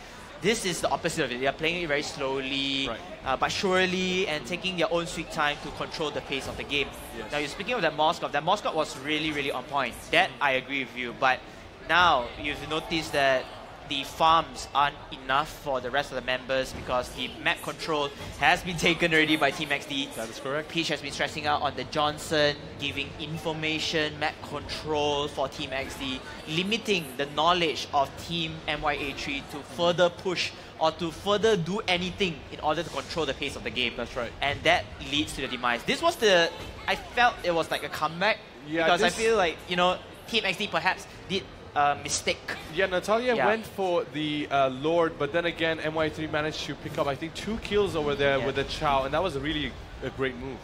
this is the opposite of it. They are playing it very slowly, but surely, and taking their own sweet time to control the pace of the game. Now, you're speaking of that Moskov was really, really on point. That I agree with you, but now you've noticed that the farms aren't enough for the rest of the members because the map control has been taken already by Team XD. That is correct. Peach has been stressing out on the Johnson, giving information, map control for Team XD, limiting the knowledge of Team MYA3 to further push or to further do anything in order to control the pace of the game. That's right. And that leads to the demise. This was I felt it was like a comeback because I feel like, you know, Team XD perhaps did mistake. Yeah, Natalia went for the Lord, but then again, MY3 managed to pick up, I think, 2 kills over there with the Chow, and that was really a great move.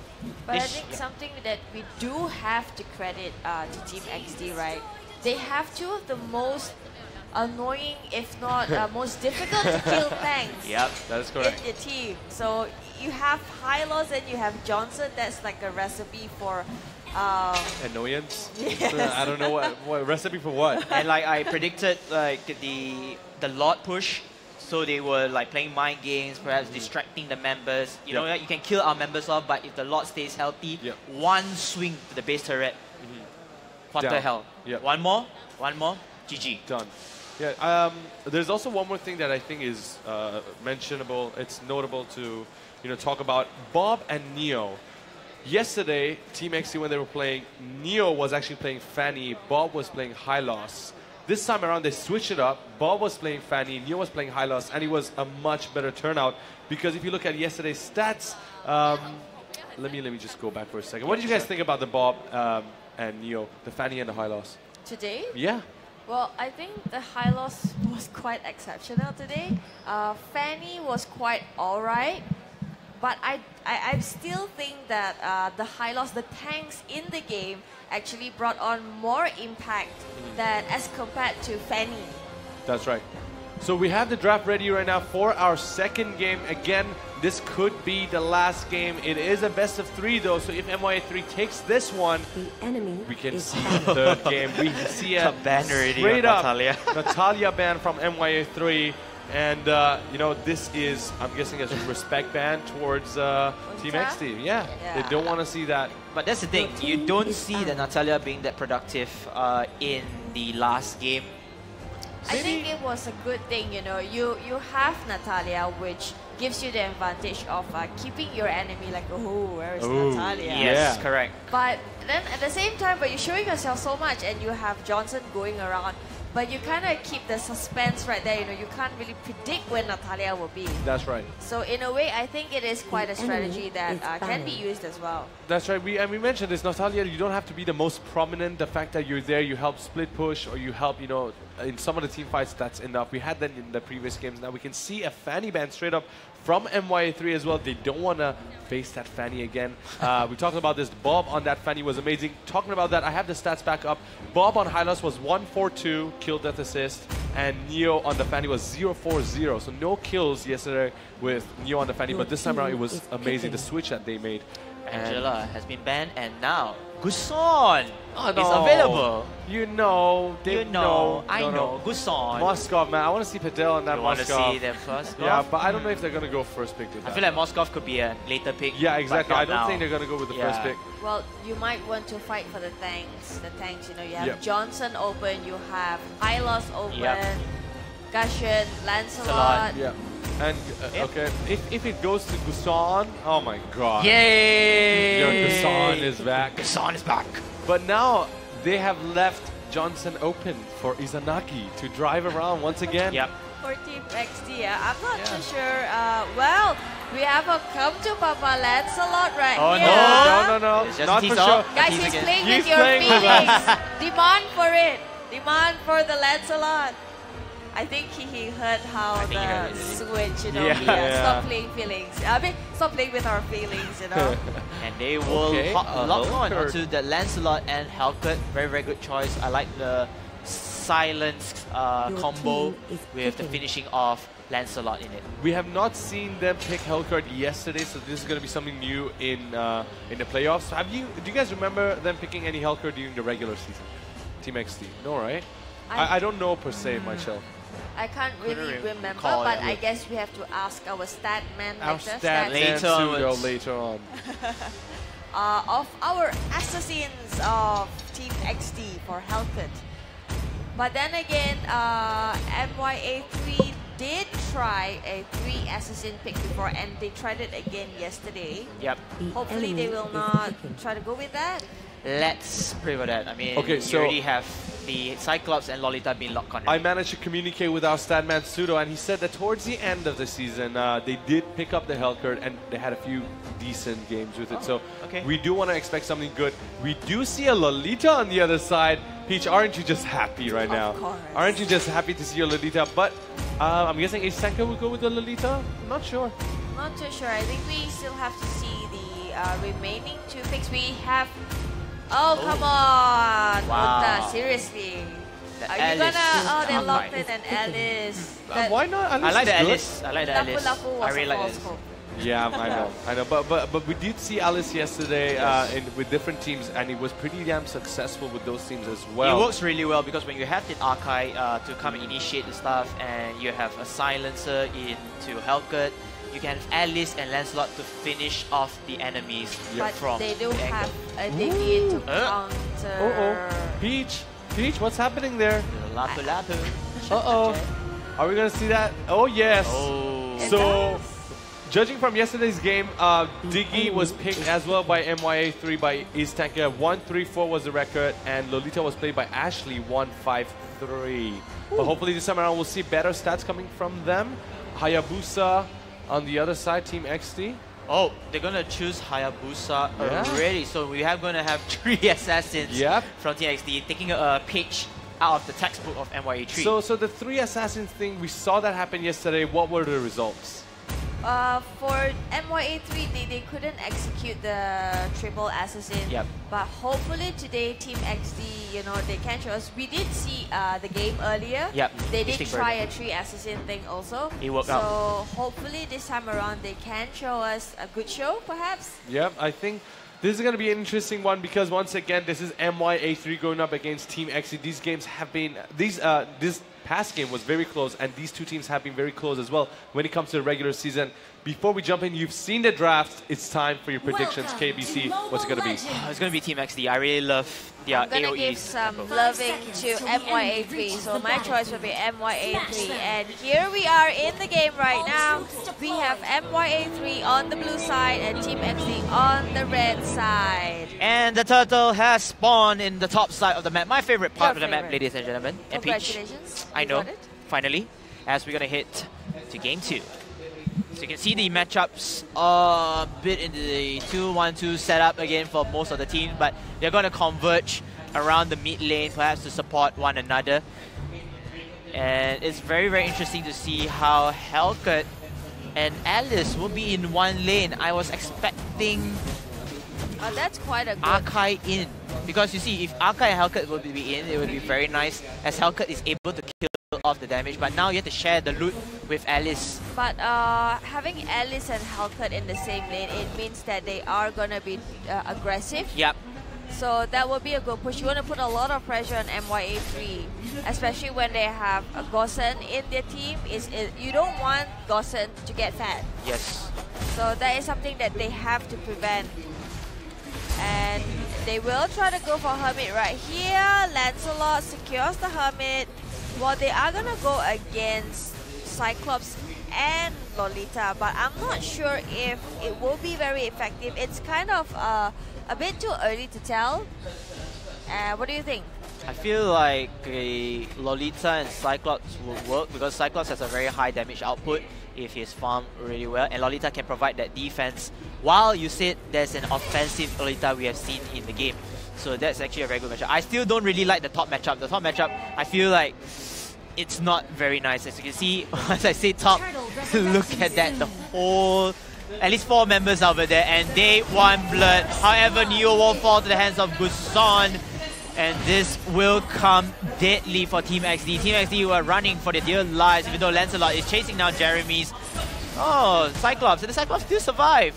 But I think something that we do have to credit to Team XD, right? They have 2 of the most annoying, if not most difficult to kill tanks that is correct. in the team. So you have Hylos and you have Johnson. That's like a recipe for annoyance. I don't know what recipe for what. And like I predicted, like the Lord push, so they were like playing mind games, perhaps distracting the members. You know, you can kill our members off, but if the Lord stays healthy, one swing to the base turret, quarter hell. One more, GG. Done. Yeah. There's also one more thing that I think is mentionable. It's notable to talk about. Bob and Neo. Yesterday, Team XD, when they were playing, Neo was actually playing Fanny, Bob was playing Hylos. This time around, they switched it up. Bob was playing Fanny, Neo was playing Hylos, and it was a much better turnout. Because if you look at yesterday's stats, let me just go back for a second. What did you guys think about the Bob and Neo, the Fanny and the Hylos? Today? Yeah. Well, I think the Hylos was quite exceptional today. Fanny was quite alright. But I still think that the Hylos, the tanks in the game, actually brought on more impact than as compared to Fanny. That's right. So we have the draft ready right now for our second game. Again, this could be the last game. It is a best of 3 though, so if MYA3 takes this one, we can see the third game. We see a ban already straight up Natalia. Natalia ban from MYA3. And, this is, I'm guessing, a respect ban towards Team XD. Yeah, they don't want to see that. But that's the thing. You don't see the Natalia being that productive in the last game. I think it was a good thing, you have Natalia, which gives you the advantage of keeping your enemy like, oh, where is Natalia? Yes, correct. But then at the same time, you're showing yourself so much and you have Johnson going around. But you kind of keep the suspense right there, you can't really predict when Natalia will be. That's right. So in a way, I think it is quite a strategy that can be used as well. That's right. We mentioned this, Natalia, you don't have to be the most prominent. The fact that you're there, you help split push, or you help, in some of the team fights, that's enough. We had that in the previous games. Now we can see a Fanny ban straight up from MYA3 as well. They don't want to face that Fanny again. We talked about this. Bob on that Fanny was amazing. Talking about that, I have the stats back up. Bob on Hylos was 1-4-2, kill death assist, and Neo on the Fanny was 0-4-0. So no kills yesterday with Neo on the Fanny, but this time around it was amazing, the switch that they made. Angela has been banned, and now Guson is no. available. You know, I know. Guson. Moskov, man, I want to see Patel and that You want to Moskov. see them first? Yeah, but I don't know if they're going to go first pick with that. I feel like Moskov could be a later pick. Yeah, exactly. I don't now. think they're going to go with the first pick. Well, you might want to fight for the tanks. The tanks, you know, you have Yep. Johnson open, you have Hylos open, Yep. Gushen, Lancelot. Yeah. And, okay, if it goes to Gusan, oh my god. Yay! Your Gusan is back. Guson is back. But now they have left Johnson open for Izanagi to drive around once again. Yep. For Team XD, I'm not too sure. Well, we have a come to Papa Lancelot right here. No. It's just Not a for tease sure. up. Guys, he's playing He's with your playing with feelings. Demand for it. Demand for the Lancelot. I think he heard how think he heard the it. switch, you know, Yeah. stop playing feelings. I mean, stop playing with our feelings, you know. And they will Okay, lock on Helcurt. onto the Lancelot and Helcurt. Very, very good choice. I like the silence combo with the finishing off Lancelot in it. We have not seen them pick Helcurt yesterday, so this is going to be something new in the playoffs. Do you guys remember them picking any Helcurt during the regular season? Team XD? No, right? I don't know per se myself. I can't really remember, recall, but yeah. I guess we have to ask our stat man Our later. stat Later and pseudo onwards. later on. Of our assassins of Team XD for Helcurt. But then again, MYA3 did try a 3 assassin pick before, and they tried it again yesterday. Yep. Hopefully they will not try to go with that. Let's pray for that. I mean, Okay, you so- already have the Cyclops and Lolita being locked on. I managed to communicate with our statman Pseudo, and he said that towards the end of the season, they did pick up the Helcurt, and they had a few decent games with it. So okay. we do want to expect something good. We do see a Lolita on the other side. Peach, aren't you just happy right now? Of course. Aren't you just happy to see your Lolita? But I'm guessing Asanka will go with the Lolita? I'm not sure. Not too sure. I think we still have to see the remaining 2 picks. We have. Oh, come on! Wow. Uta, seriously. The Are you Alice. gonna? Oh, they Alright. locked it and Alice. Why not? I like the is good. Alice. I like the Alice. Lapu I was really a like false Alice. hope. Yeah, I know. But we did see Alice yesterday with different teams, and it was pretty damn successful with those teams as well. It works really well because when you have the Archive to come and initiate the stuff, and you have a silencer into Helcurt, you can have Alice and Lancelot to finish off the enemies But from they do the have angle. a deviate to counter. Peach, what's happening there? Lapu Lapu. Are we gonna see that? Oh yes. Oh. So, judging from yesterday's game, Diggy was picked as well by MYA3 by Istanka. 1-3-4 was the record, and Lolita was played by Ashley 1-5-3. But hopefully this time around we'll see better stats coming from them. Hayabusa on the other side, Team XD. Oh, they're gonna choose Hayabusa Yeah. already. So we are gonna have 3 assassins Yep. from Team XD taking a page out of the textbook of MYA3. So the 3 assassins thing, we saw that happen yesterday. What were the results? For MYA3, they couldn't execute the triple assassin. Yep. But hopefully today, Team XD, you know, they can show us. We did see the game earlier. Yep. They did Mystic try Bird. a 3 assassin thing also. It worked so out. hopefully this time around they can show us a good show, perhaps. Yep, I think this is going to be an interesting one because once again, this is MYA3 going up against Team XD. These games have been this past game was very close, and these 2 teams have been very close as well when it comes to the regular season. Before we jump in, you've seen the draft. It's time for your predictions. KBC, what's it going to be? It's gonna be Team XD. I really love their I'm gonna AoEs. give some loving to MYA3, so my choice will be MYA3. And here we are in the game right now. We have MYA3 on the blue side and Team XD on the red side. And the turtle has spawned in the top side of the map. My favorite part Your of the map, favorite. ladies and gentlemen. And Peach, Congratulations. I You know, got it. finally, as we're gonna hit to game 2. So you can see the matchups a bit in the 2-1-2 setup again for most of the teams, but they're going to converge around the mid lane perhaps to support one another. And it's very, very interesting to see how Hellcat and Alice will be in one lane. I was expecting That's quite a good... Arkai in. Because you see, if Arkai and Hellcat will be in, it would be very nice as Hellcat is able to kill off the damage. But now you have to share the loot with Alice. But having Alice and Hellcat in the same lane, it means that they are going to be aggressive. Yep. So that will be a good push. You want to put a lot of pressure on MYA3, especially when they have a Gossen in their team. You don't want Gossen to get fat. Yes. So that is something that they have to prevent. And they will try to go for Hermit right here. Lancelot secures the Hermit. Well, they are going to go against Cyclops and Lolita, but I'm not sure if it will be very effective. It's kind of a bit too early to tell. What do you think? I feel like Lolita and Cyclops will work because Cyclops has a very high damage output if he's farmed really well, and Lolita can provide that defense. While you said there's an offensive Lolita we have seen in the game. So that's actually a very good matchup. I still don't really like the top matchup. The top matchup, I feel like it's not very nice. As you can see, as I say top, look at that, the whole, at least 4 members over there, and they want blood. However, Neo will fall to the hands of Gusan, and this will come deadly for Team XD. Team XD who are running for their dear lives, even though Lancelot is chasing down Jeremy's. Oh, Cyclops, and the Cyclops do survive.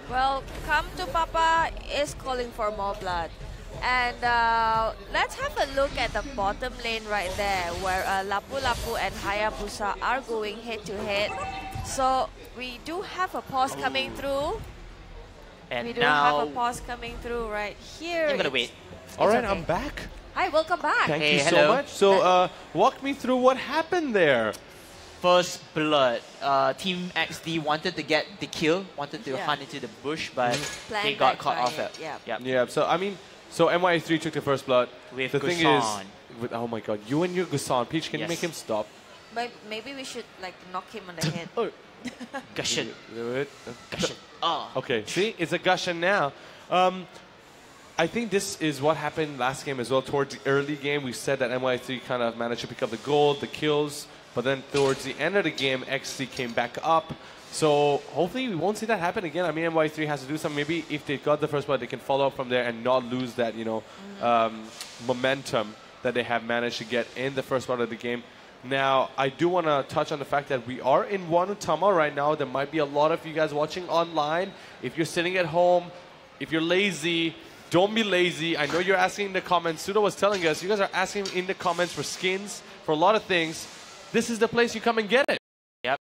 Well, Come to Papa is calling for more blood. And let's have a look at the bottom lane right there, where Lapu Lapu and Hayabusa are going head to head. So we do have a pause coming through. And we do now have a pause coming through right here. I'm gonna wait. All right, okay. I'm back. Hi, welcome back. Thank Hey, you hello. so much. So walk me through what happened there. First blood. Team XD wanted to get the kill, wanted to hunt into the bush, but Plan they got back caught by off it, it. yeah. Yeah, so I mean, so MYA3 took the first blood. With the thing Gusan. is, oh my god, you and your Gusan. Peach, can you Yes. make him stop? But maybe we should like knock him on the head. Oh, Gushin. do it. Gushin. Oh. Okay, see, it's a Gushin now. I think this is what happened last game as well. Towards the early game, we said that MY3 kind of managed to pick up the gold, the kills, but then towards the end of the game, XC came back up. So hopefully we won't see that happen again. I mean, MY3 has to do something. Maybe if they got the first blood, they can follow up from there and not lose that, you know, momentum that they have managed to get in the first part of the game. Now, I do want to touch on the fact that we are in Wanutama right now. There might be a lot of you guys watching online. If you're sitting at home, if you're lazy, don't be lazy. I know you're asking in the comments. Sudo was telling us, you guys are asking in the comments for skins, for a lot of things. This is the place you come and get it. Yep.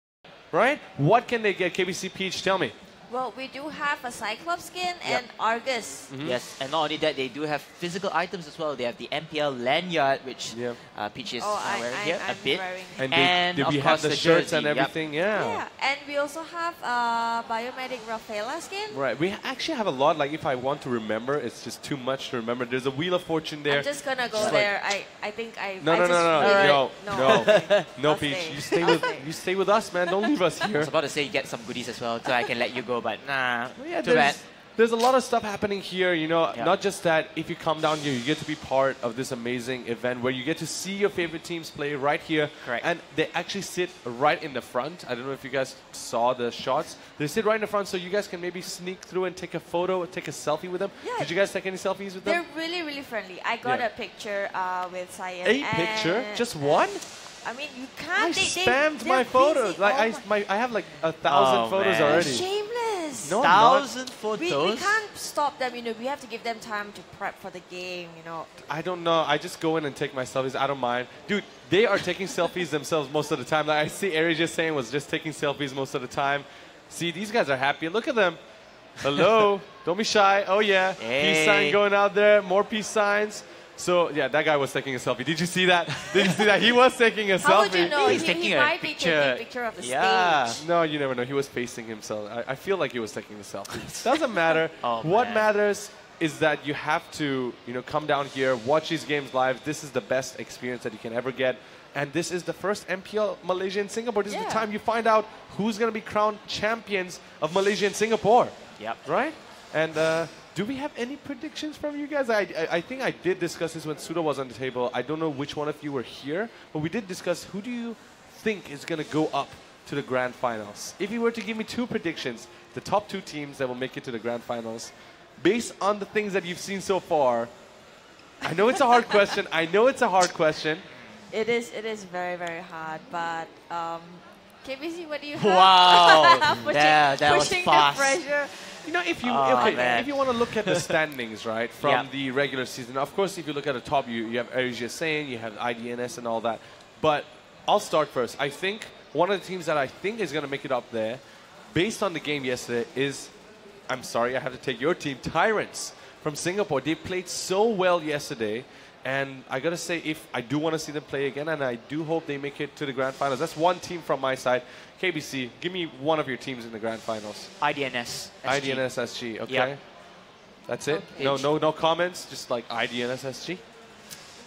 Right? What can they get? KBC Peach, tell me. Well, we do have a Cyclops skin and Argus. Yes, and not only that, they do have physical items as well. They have the MPL lanyard, which Peach is wearing here a bit. And we of have course the the shirts jersey. and everything, Yeah, and we also have Biomedic Rafaela skin. Right, we actually have a lot. Like, if I want to remember, it's just too much to remember. There's a Wheel of Fortune there. I'm just gonna go there. I think I. No, I'll Peach. stay. You stay with us, man. Don't leave us I here. was about to say you get some goodies as well, so I can let you go, but nah, Yeah, too bad. there's a lot of stuff happening here, you know, not just that. If you come down here, you get to be part of this amazing event where you get to see your favorite teams play right here. Correct. And they actually sit right in the front. I don't know if you guys saw the shots. They sit right in the front, so you guys can maybe sneak through and take a photo, take a selfie with them. Yeah. Did you guys take any selfies with them? They're really, really friendly. I got a picture with Cyan. A picture? Just one? I mean, you can't. I spammed my photos. Like I have like 1,000 photos man. already. Shameless. No, 1,000 photos? We can't stop them. You know, we have to give them time to prep for the game. You know. I don't know. I just go in and take my selfies. I don't mind. Dude, they are taking selfies themselves most of the time. Like I see Ari just saying was just taking selfies most of the time. See, these guys are happy. Look at them. Hello. Don't be shy. Oh, yeah. Hey. Peace sign going out there. More peace signs. So, yeah, that guy was taking a selfie. Did you see that? Did you see that? He was taking a selfie. How would you know? He's He taking a might be picture. taking a picture of the stage. No, you never know. He was facing himself. I feel like he was taking the selfie. Doesn't matter. Oh, what man. matters is that you have to, you know, come down here, watch these games live. This is the best experience that you can ever get. And this is the first MPL Malaysia and Singapore. This is the time you find out who's going to be crowned champions of Malaysia and Singapore. Yep. Right? And Do we have any predictions from you guys? I think I did discuss this when Suda was on the table. I don't know which one of you were here, but we did discuss who do you think is going to go up to the grand finals. If you were to give me 2 predictions, the top 2 teams that will make it to the grand finals, based on the things that you've seen so far, I know it's a hard question. I know it's a hard question. It is very, very hard, but KBC, what do you have? Wow. That was pushing fast. the pressure. You know, if you if you want to look at the standings, right, from the regular season, of course, if you look at the top, you have Asia Sain, you have IDNS and all that. But I'll start first. I think one of the teams that I think is going to make it up there, based on the game yesterday, is, I'm sorry, I have to take your team, Tyrants from Singapore. They played so well yesterday. And I got to say, if I do want to see them play again, and I do hope they make it to the grand finals. That's one team from my side. KBC, give me one of your teams in the grand finals. IDNS. IDNS SG, okay? Yep. That's it? Okay. No comments? Just like IDNS SG?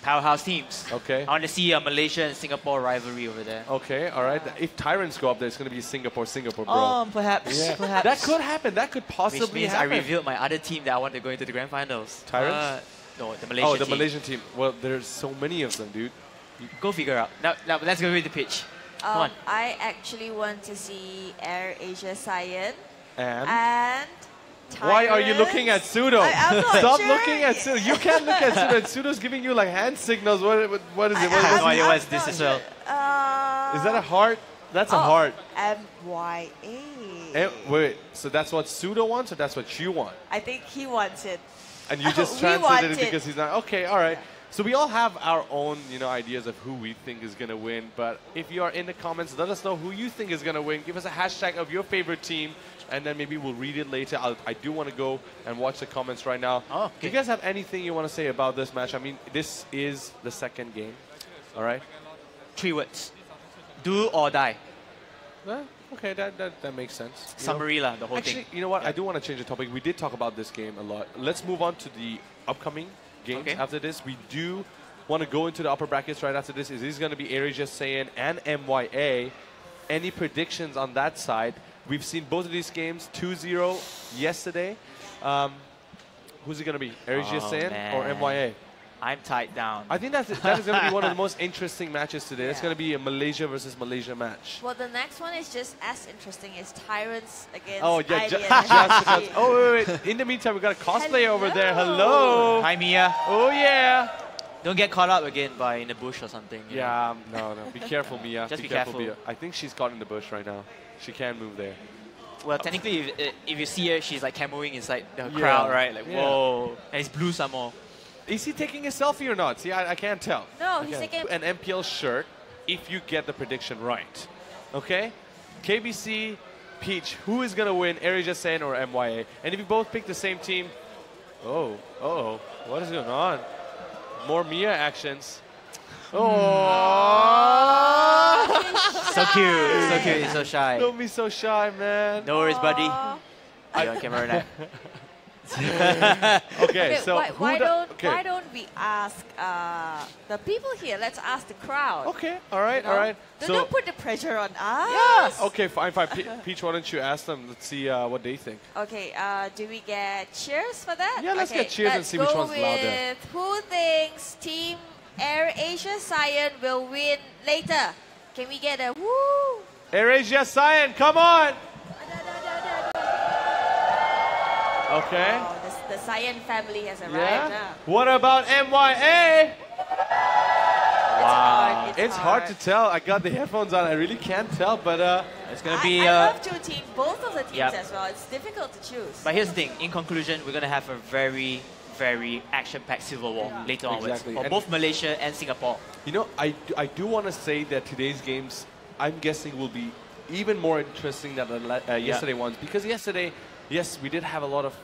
Powerhouse teams. Okay. I want to see a Malaysia and Singapore rivalry over there. Okay, all right. If Tyrants go up there, it's going to be Singapore, bro. Perhaps. Yeah. Perhaps. That could happen. That could possibly Which means happen. I revealed my other team that I want to go into the grand finals. Tyrants? No, the Malaysian team. Oh, the Malaysian team. Well, there's so many of them, dude. Go figure out. Now let's go with the pitch. Come on. I actually want to see Air Asia Cyan And? Tyrants. Why are you looking at Pseudo? I'm not Stop sure. looking at Pseudo. You can't look at Pseudo. And Pseudo's giving you like hand signals. What is it? I have no idea what this is. Sure. Is that a heart? That's a heart. MYA. Wait, so that's what Pseudo wants, or that's what you want? I think he wants it. And you just We translated want it because he's not. Okay, all right. So we all have our own, ideas of who we think is going to win. But if you are in the comments, let us know who you think is going to win. Give us a hashtag of your favorite team, and then maybe we'll read it later. I do want to go and watch the comments right now. Oh, okay. Do you guys have anything you want to say about this match? I mean, this is the second game, all right? 3 words. Do or die. Well, okay, that makes sense. Summary lah, the whole Actually, thing. you know what? I do want to change the topic. We did talk about this game a lot. Let's move on to the upcoming games after this. We do want to go into the upper brackets right after this. Is this going to be Asia Sain and MYA? Any predictions on that side? We've seen both of these games 2-0 yesterday. Who's it going to be? Asia Sain or MYA? I'm tied down. I think that is going to be one of the most interesting matches today. It's going to be a Malaysia versus Malaysia match. Well, the next one is just as interesting. It's Tyrants against IDNS. Wait. In the meantime, we got a cosplayer over there. Hello. Hi, Mia. Oh, yeah. Don't get caught up again in the bush or something. Yeah, no. Be careful, Mia. Just be careful. Mia. I think she's caught in the bush right now. She can't move there. Well, technically, if you see her, she's like camoing inside the crowd, right? Like, whoa. And it's blue some more. Is he taking a selfie or not? See, I can't tell. No, he's taking an MPL shirt if you get the prediction right. Okay? KBC, Peach, who is going to win, Asia Sain or MYA? And if you both pick the same team, what is going on? More Mia actions. Oh, so cute, so cute, so shy. Don't be so shy, man. No worries, buddy. You're on camera now. Okay, so why don't we ask the people here? Let's ask the crowd. Okay, all right. Don't put the pressure on us. Yes. Okay, fine. Peach, why don't you ask them? Let's see what they think. Okay, do we get cheers for that? Yeah, let's get cheers and see which one's louder. Who thinks Team Air Asia Cyan will win later? Can we get a woo? Air Asia Cyan, come on! Okay. Oh, the Cyan family has arrived. Yeah. What about MYA? Wow. It's hard to tell. I got the headphones on. I really can't tell, but it's going to be... I love 2 teams, both of the teams as well. It's difficult to choose. But here's the thing. In conclusion, we're going to have a very, very action-packed civil war later onwards for both Malaysia and Singapore. You know, I do want to say that today's games, I'm guessing, will be even more interesting than yesterday ones. Because yesterday, yes, we did have a lot of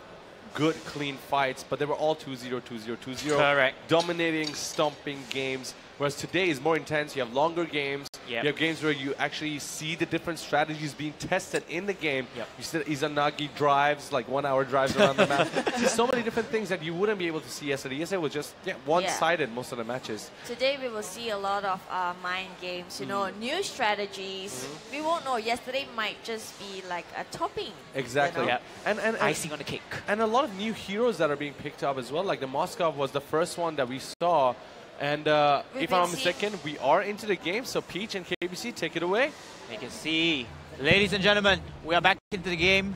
good, clean fights, but they were all 2-0, 2-0, 2-0. Correct. Dominating, stomping games. Whereas today is more intense. You have longer games. You have games where you actually see the different strategies being tested in the game. You see Izanagi drives, like 1 hour drives around the map. See so many different things that you wouldn't be able to see yesterday. Yesterday was just one-sided most of the matches. Today we will see a lot of mind games, you know, new strategies. We won't know. Yesterday might just be like a topping. Exactly. You know? And icing on the cake. And a lot of new heroes that are being picked up as well. Like the Moskov was the first one that we saw. And if I'm not mistaken, we are into the game. So Peach and KBC, take it away. You can see, ladies and gentlemen, we are back into the game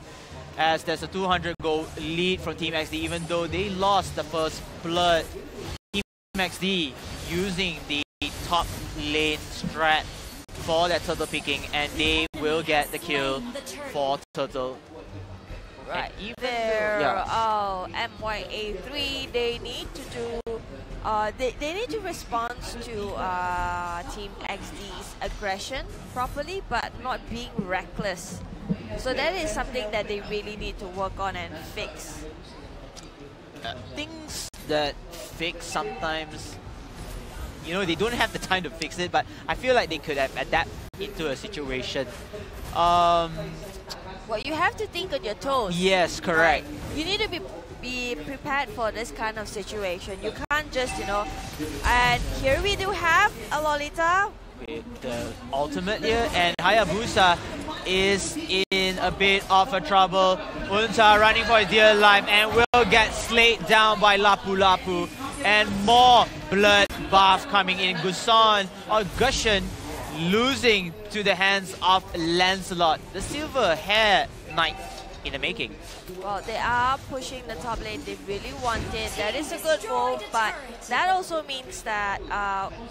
as there's a 200 goal lead from Team XD, even though they lost the first blood. Team XD using the top lane strat for that turtle picking, and they will get the kill for turtle. Right, MYA 3, they need to do, they need to respond to Team XD's aggression properly, but not being reckless. So that is something that they really need to work on and fix. Things that fix sometimes, you know, they don't have the time to fix it, but I feel like they could have adapted into a situation. Well, you have to think on your toes. Yes, correct. You need to be prepared for this kind of situation. You can't just, you know, and here we do have a Lolita. With the ultimate here, and Hayabusa is in a bit of a trouble. Unta running for his dear life and will get slayed down by Lapu Lapu. And more blood bath coming in. Gusan or Gushan losing to the hands of Lancelot, the silver hair knight in the making. Well, they are pushing the top lane. They really want it. That is a good move, but that also means that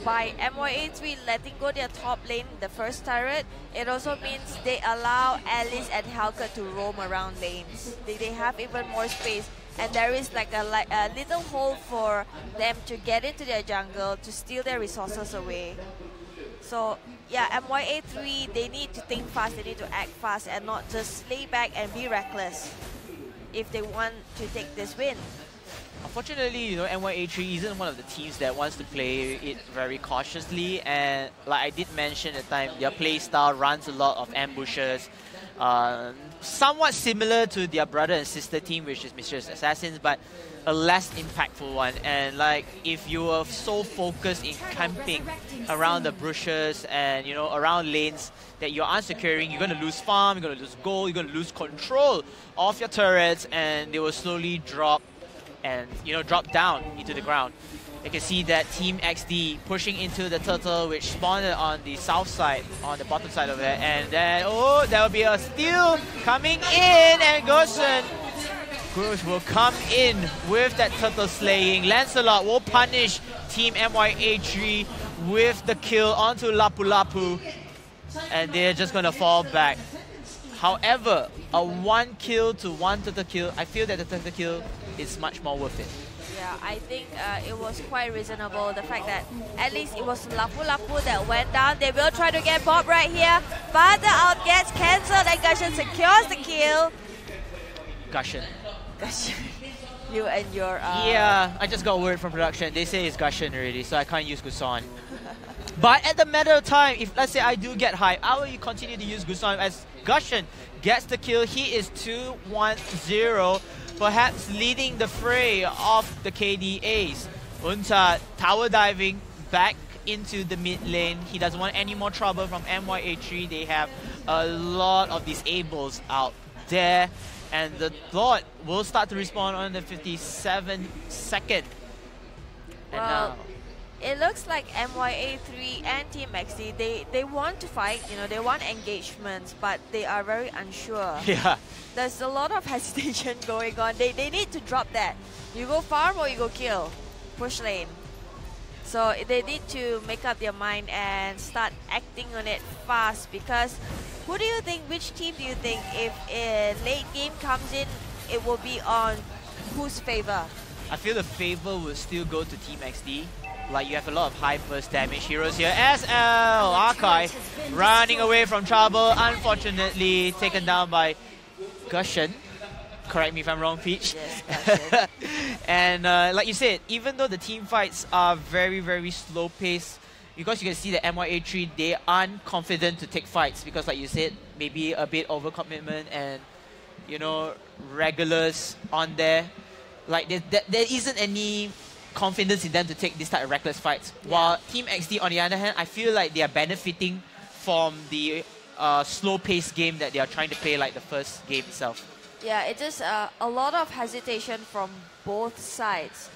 by MYA3 letting go their top lane, the first turret, it also means they allow Alice and Helga to roam around lanes. They have even more space, and there is like a little hole for them to get into their jungle to steal their resources away. So yeah, MYA3, they need to think fast, they need to act fast and not just lay back and be reckless if they want to take this win. Unfortunately, you know, MYA3 isn't one of the teams that wants to play it very cautiously, and like I did mention at the time, their play style runs a lot of ambushes, somewhat similar to their brother and sister team, which is Mistress Assassins, but a less impactful one. And like, if you are so focused in camping around the bushes and, you know, around lanes that you're unsecuring, you're going to lose farm, you're going to lose gold, you're going to lose control of your turrets, and they will slowly drop and, you know, drop down into the ground. You can see that Team XD pushing into the turtle, which spawned on the south side, on the bottom side of it, and then, oh, there will be a steal coming in, and Goshen will come in with that turtle slaying. Lancelot will punish Team MYA3 with the kill onto Lapu Lapu, and they're just going to fall back. However, a 1 kill to 1 turtle kill, I feel that the turtle kill is much more worth it. Yeah, I think it was quite reasonable. The fact that at least it was Lapu Lapu that went down. They will try to get Bob right here, but the ult gets cancelled and Gushan secures the kill. Gushan. You and your... Yeah, I just got word from production. They say it's Gushan already, so I can't use Gusan. But at the matter of time, if let's say I do get hype, I will continue to use Gusan as Gushan gets the kill. He is 2-1-0, perhaps leading the fray of the KDAs. Unta tower diving back into the mid lane. He doesn't want any more trouble from MYA3. They have a lot of disables out there. And the Lord will start to respawn on the 57th second. And well, it looks like MYA3 and Team XD, they want to fight, you know, they want engagements, but they are very unsure. Yeah. There's a lot of hesitation going on. They need to drop that. You go farm or you go kill. Push lane. So they need to make up their mind and start acting on it fast, because who do you think, which team do you think, if a late game comes in, it will be on whose favor? I feel the favor will still go to Team XD. Like, you have a lot of high burst damage heroes here. SL Arkai running away from trouble, unfortunately taken down by Gushan. Correct me if I'm wrong, Peach. Yes, and like you said, even though the team fights are very, very slow paced, because you can see that MYA3, they aren't confident to take fights because, like you said, maybe a bit overcommitment and, you know, regulars on there. Like, there isn't any confidence in them to take this type of reckless fights. Yeah. While Team XD, on the other hand, I feel like they are benefiting from the slow-paced game that they are trying to play, like the first game itself. Yeah, it's just a lot of hesitation from both sides.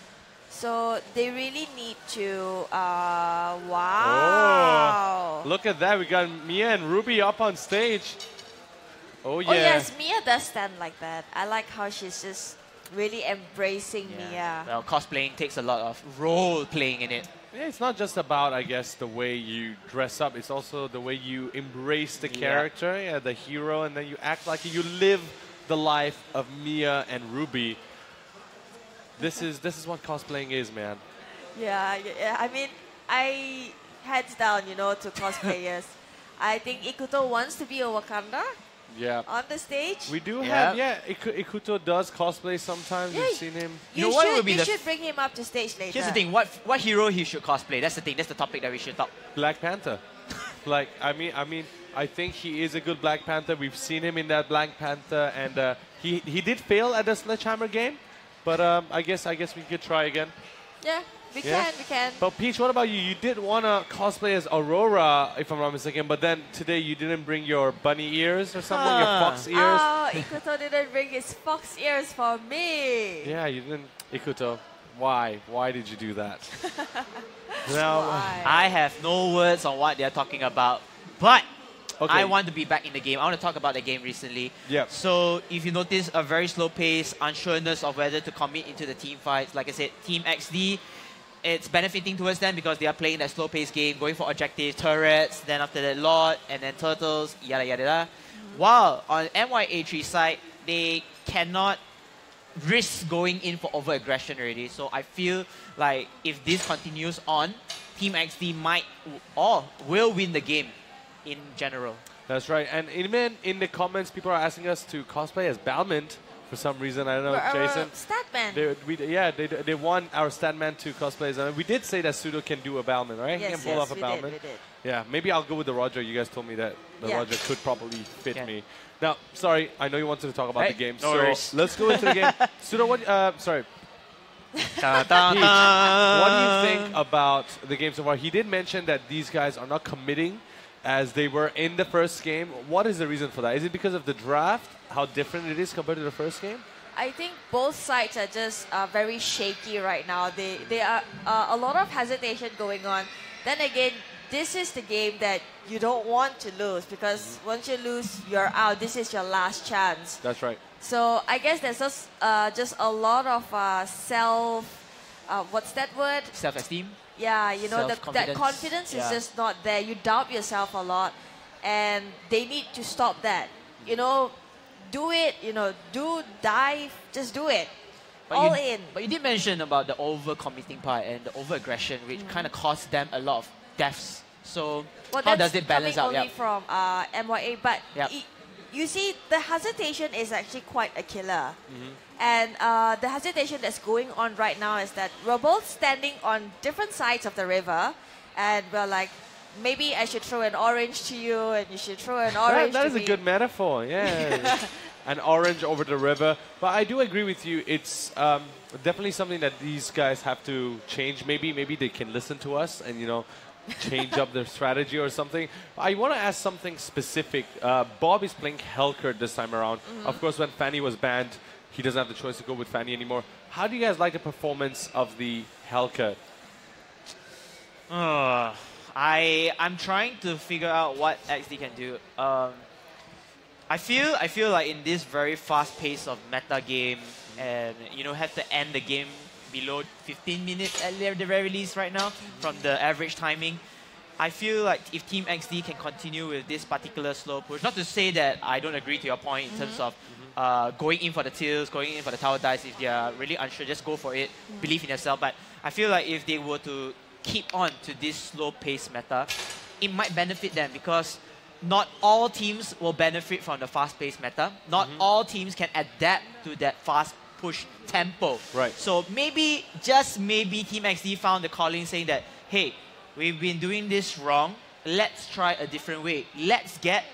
So they really need to... wow! Oh, look at that. We got Mia and Ruby up on stage. Oh, yeah. Oh, yes. Mia does stand like that. I like how she's just really embracing Mia. Well, cosplaying takes a lot of role-playing in it. Yeah, it's not just about, I guess, the way you dress up. It's also the way you embrace the character, the hero, and then you act like you live the life of Mia and Ruby. This is what cosplaying is, man. Yeah. I mean, hands down, you know, to cosplayers. I think Ikuto wants to be a Wakanda. Yeah. On the stage. We do have, Ikuto does cosplay sometimes. We've seen him. You should bring him up to stage later. Here's the thing, what hero he should cosplay? That's the thing, that's the topic that we should talk. Black Panther. Like, I mean, I think he is a good Black Panther. We've seen him in that Black Panther, and he did fail at the Sledgehammer game, but I guess we could try again. Yeah. We can. But Peach, what about you? You did want to cosplay as Aurora, if I'm not mistaken, but then today you didn't bring your bunny ears or something, your fox ears. Oh, Ikuto didn't bring his fox ears for me. Yeah, you didn't. Ikuto, why? Why did you do that? Now, I have no words on what they're talking about, but I want to be back in the game. I want to talk about the game recently. Yeah. So if you notice a very slow pace, unsureness of whether to commit into the team fights, like I said, Team XD, it's benefiting towards them because they are playing that slow-paced game, going for objectives, turrets, then after that Lord, and then turtles, yada yada yada. While on MYA3 side, they cannot risk going in for over-aggression already. So I feel like if this continues on, Team XD might or will win the game in general. That's right. And even in the comments, people are asking us to cosplay as Balmint. For some reason, I don't know, Jason. Statman. They want our Statman to cosplay. And we did say that Pseudo can do a Balmint, right? Yes, he can pull off a Balmint. we did. Yeah, maybe I'll go with the Roger. You guys told me that the Roger could probably fit me. Now, sorry, I know you wanted to talk about the game. No worries. Let's go into the game. Pseudo, what? Sorry. Peach, what do you think about the game so far? He did mention that these guys are not committing as they were in the first game. What is the reason for that? Is it because of the draft? How different it is compared to the first game? I think both sides are just very shaky right now. They are a lot of hesitation going on. Then again, this is the game that you don't want to lose because once you lose, you're out. This is your last chance. That's right. So I guess there's just a lot of what's that word? Self-esteem? Yeah, you know, that confidence is just not there. You doubt yourself a lot, and they need to stop that. You know, do it, you know, dive, just do it. All in. But you did mention about the over-committing part and the over-aggression, which kind of cost them a lot of deaths. So how does it balance out? Only from MYA, but you see, the hesitation is actually quite a killer. And the hesitation that's going on right now is that we're both standing on different sides of the river, and we're like, maybe I should throw an orange to you, and you should throw an orange to me. That is a good metaphor, yeah. An orange over the river. But I do agree with you. It's definitely something that these guys have to change. Maybe they can listen to us and, you know, change up their strategy or something. I want to ask something specific. Bob is playing Hellcurt this time around. Of course, when Fanny was banned, he doesn't have the choice to go with Fanny anymore. How do you guys like the performance of the Hellcurt? I'm trying to figure out what XD can do. I feel like in this very fast pace of meta game, and you know, have to end the game below 15 minutes at the very least right now from the average timing. I feel like if Team XD can continue with this particular slow push, not to say that I don't agree to your point in terms of going in for the tills, going in for the tower dice, if they are really unsure, just go for it, believe in yourself. But I feel like if they were to keep on to this slow pace meta, it might benefit them because not all teams will benefit from the fast paced meta. Not all teams can adapt to that fast push tempo. Right. So maybe, just maybe, Team XD found the calling saying that, hey, we've been doing this wrong. Let's try a different way. Let's get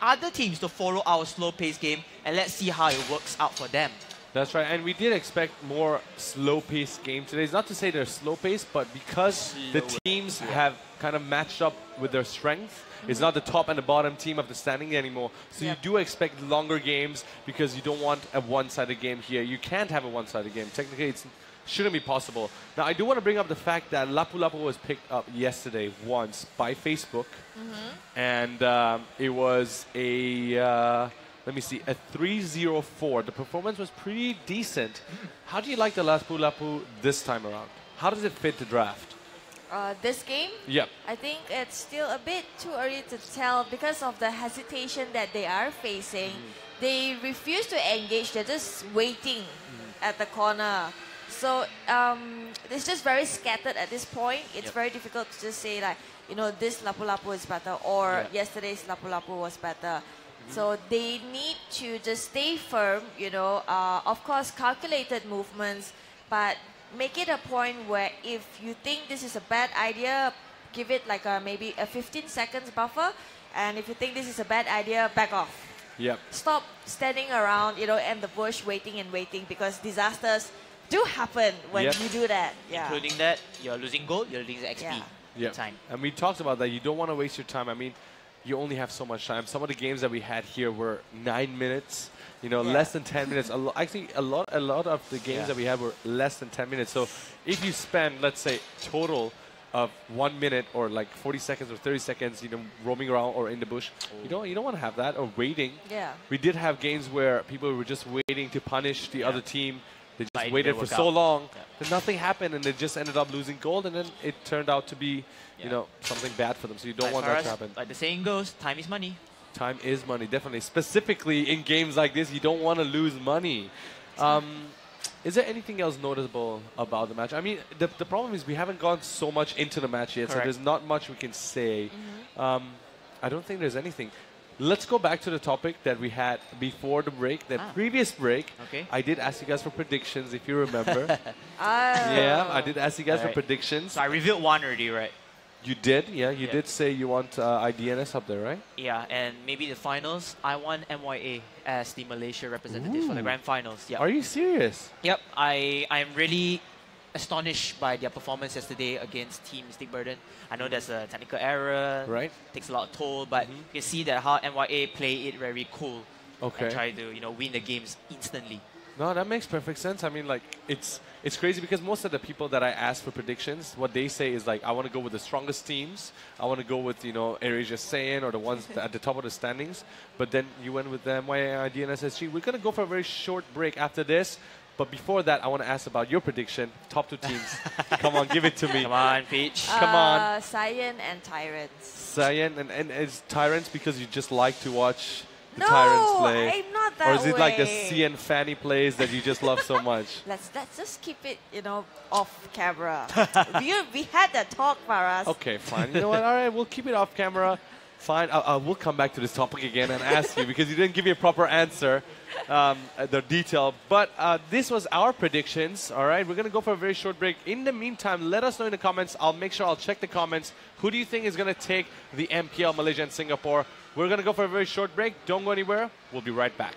other teams to follow our slow-paced game, and let's see how it works out for them. That's right, and we did expect more slow-paced game today. It's not to say they're slow-paced, but because the teams have kind of matched up with their strength, it's not the top and the bottom team of the standing anymore. So you do expect longer games because you don't want a one-sided game here. You can't have a one-sided game. Technically, it shouldn't be possible. Now, I do want to bring up the fact that Lapu Lapu was picked up yesterday once by Facebook, and it was a... let me see, a 304. The performance was pretty decent. How do you like the Lapu Lapu this time around? How does it fit the draft? This game? Yep. I think it's still a bit too early to tell because of the hesitation that they are facing. They refuse to engage. They're just waiting at the corner. So it's just very scattered at this point. It's very difficult to just say like, you know, this Lapu Lapu is better or yesterday's Lapu Lapu was better. So they need to just stay firm, you know, of course calculated movements, but make it a point where if you think this is a bad idea, give it like maybe a 15 seconds buffer, and if you think this is a bad idea, back off. Yep. Stop standing around, you know, in the bush waiting and waiting, because disasters do happen when you do that. Including that, you're losing gold, you're losing XP. Time. And we talked about that. You don't want to waste your time. I mean, you only have so much time. Some of the games that we had here were 9 minutes, you know, less than 10 minutes. Actually, a lot of the games that we had were less than 10 minutes. So if you spend, let's say, total of 1 minute or like 40 seconds or 30 seconds, you know, roaming around or in the bush, you don't want to have that, or waiting. We did have games where people were just waiting to punish the other team. They just waited for so long that nothing happened, and they just ended up losing gold, and then it turned out to be, you know, something bad for them. So you don't want that to happen. Like the saying goes, time is money. Time is money, definitely. Specifically in games like this, you don't want to lose money. Is there anything else noticeable about the match? I mean, the problem is we haven't gone so much into the match yet, so there's not much we can say. I don't think there's anything. Let's go back to the topic that we had before the break, that previous break. I did ask you guys for predictions, if you remember. Yeah, I did ask you guys for predictions. So I revealed one already, right? You did, you did say you want IDNS up there, right? Yeah, and maybe the finals, I want MYA as the Malaysia representative for the grand finals. Are you serious? Yep, I'm really astonished by their performance yesterday against Team Stick Burden. I know there's a technical error, takes a lot of toll, but you can see that how MYA play it very cool and try to, you know, win the games instantly. No, that makes perfect sense. I mean, like, it's crazy because most of the people that I ask for predictions, what they say is like, I want to go with the strongest teams. I want to go with, you know, AirAsia Saiyan or the ones at the top of the standings. But then you went with the MYA, IDNSSG. We're going to go for a very short break after this. But before that, I want to ask about your prediction. Top 2 teams. Come on, give it to me. Come on, Peach. Come on. Saiyan and Tyrants. Saiyan and it's Tyrants because you just like to watch the Tyrants play? No, I'm not that way. Or is it way. like the CN Fanny plays that you just love so much? Let's just keep it, you know, off camera. we had that talk, Faraz. Okay, fine. You know what? All right, we'll keep it off camera. Fine. We'll come back to this topic again and ask you because you didn't give me a proper answer, the detail. But this was our predictions. All right, we're going to go for a very short break. In the meantime, let us know in the comments. I'll make sure I'll check the comments. Who do you think is going to take the MPL Malaysia and Singapore? We're going to go for a very short break. Don't go anywhere. We'll be right back.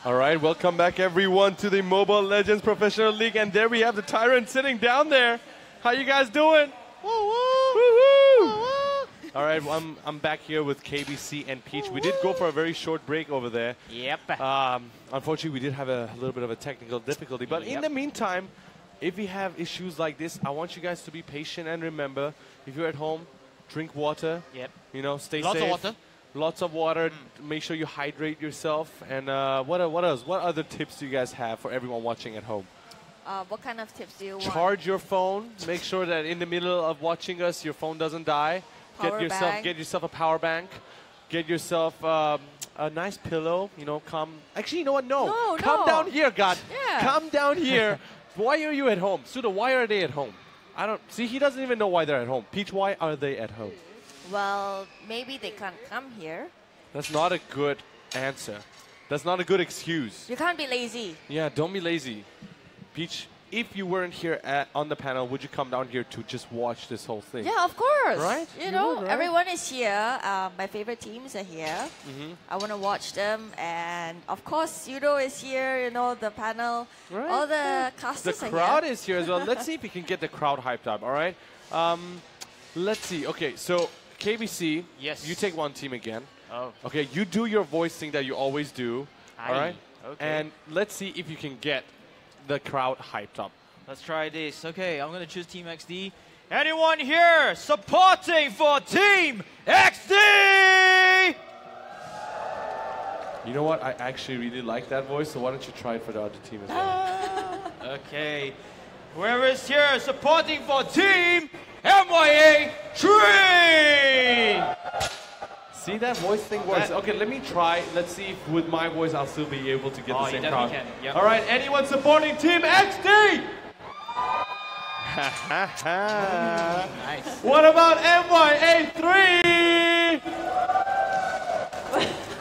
All right, welcome back everyone to the Mobile Legends Professional League, and there we have the Tyrant sitting down there. How you guys doing? Woo woo! Woo woo! All right, well, I'm back here with KBC and Peach. We did go for a very short break over there. Yep. Unfortunately, we did have a little bit of a technical difficulty, but in the meantime, if we have issues like this, I want you guys to be patient and remember, if you're at home, drink water. Yep. You know, stay Lots safe. of water. Lots of water. Make sure you hydrate yourself. And what else? What other tips do you guys have for everyone watching at home? What kind of tips do you want? Charge your phone. Make sure that in the middle of watching us, your phone doesn't die. Get yourself a power bank. Get yourself a nice pillow. You know, come. Actually, you know what? No. Come down here, God. Yeah. Come down here. Why are you at home? Suda, why are they at home? I don't see. He doesn't even know why they're at home. Peach, why are they at home? Well, maybe they can't come here. That's not a good answer. That's not a good excuse. You can't be lazy. Yeah, don't be lazy. Peach, if you weren't here on the panel, would you come down here to just watch this whole thing? Yeah, of course. Right? You know, would, right? everyone is here. My favorite teams are here. I want to watch them. And of course, Yudo is here, you know, the panel. Right. All the casters The are crowd here. is here as well. Let's see if we can get the crowd hyped up, all right? Let's see. Okay, so KBC, Yes. you take one team again. Oh. Okay, you do your voice thing that you always do, all right? Okay. And let's see if you can get the crowd hyped up. Let's try this. Okay, I'm going to choose Team XD. Anyone here supporting for Team XD? You know what? I actually really like that voice, so why don't you try it for the other team as well? Okay. Whoever is here supporting for Team MYA 3! See, that voice thing works. Okay, let me try. Let's see if with my voice I'll still be able to get the same crowd. Can. Yep. All right, anyone supporting Team XD? Nice. What about MYA3?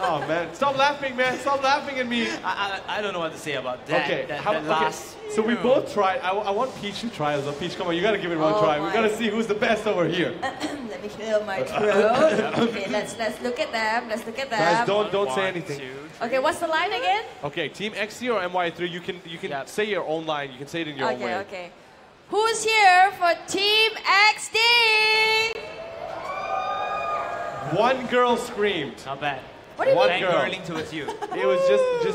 Oh man, stop laughing, man! Stop laughing at me. I don't know what to say about that. Okay, that last. so we both tried. I want Peach to try as well. Peach, come on, you gotta give it one try. We gotta see who's the best over here. Let me clear my throat. Okay, let's look at them. Let's look at them. Guys, don't say anything. Okay, what's the line again? Okay, Team XC or MY3, you can say your own line. You can say it in your own way. Okay. Who's here for Team XD? One girl screamed. Not bad. What do you One mean? girl. Girling towards you. It was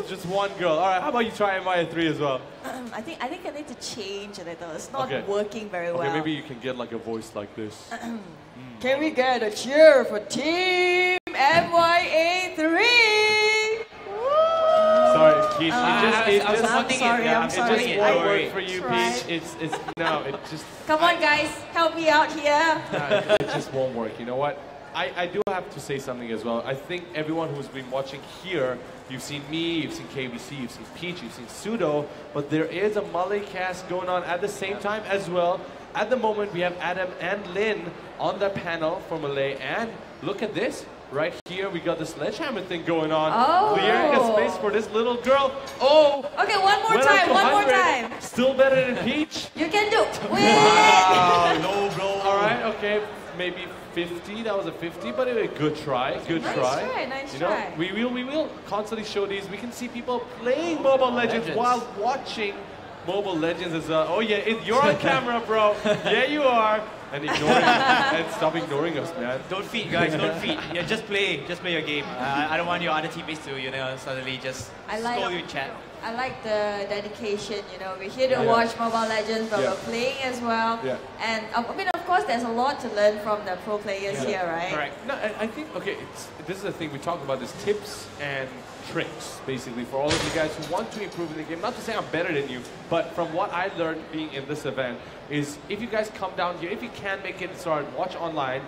just one girl. All right, how about you try MY3 as well? I think I need to change a little. It's not Okay. working very well. Okay, maybe you can get like a voice like this. Can we get a cheer for Team MYA3? Sorry, Peach. I'm supporting it. sorry, Yeah, I'm I'm sorry. supporting it. Won't Don't work worry. for you, Try. Peach. It's no, it just Come on, guys, help me out here. it just won't work. You know what? I do have to say something as well. I think everyone who's been watching here, you've seen me, you've seen KBC, you've seen Peach, you've seen Pseudo, but there is a Malay cast going on at the same time as well. At the moment, we have Adam and Lynn on the panel for Malay, and look at this. Right here, we got the sledgehammer thing going on. Oh. Clearing a space for this little girl. Oh! Okay, one more went up time, to one more 100. time. Still better than Peach. You can do. Wow, no blow. All right, okay, maybe 50. That was a 50, but it was a good try. Good Nice try. try, nice you know, try. we will constantly show these. We can see people playing Mobile Legends while watching Mobile Legends as well. Oh yeah, you're on camera, bro. Yeah, you are. And ignoring and stop ignoring us, man. Don't feed, guys. Don't feed. Yeah, just play your game. I don't want your other teammates to, suddenly just scold you in chat. I like the dedication, we're here to watch Mobile Legends, but we're playing as well. Yeah. And of course, there's a lot to learn from the pro players here, right? Correct. No, I think, okay, this is the thing we talk about, is tips and tricks, basically, for all of you guys who want to improve in the game. Not to say I'm better than you, but from what I learned being in this event is if you guys come down here, if you can make it start, watch online,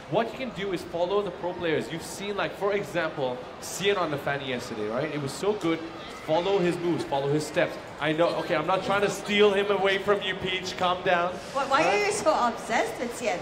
what you can do is follow the pro players. You've seen, like, for example, Cian on the Fanny yesterday, right? It was so good. Follow his moves, follow his steps. I know, okay, I'm not trying to steal him away from you, Peach. Calm down. Why are you so obsessed with Cian?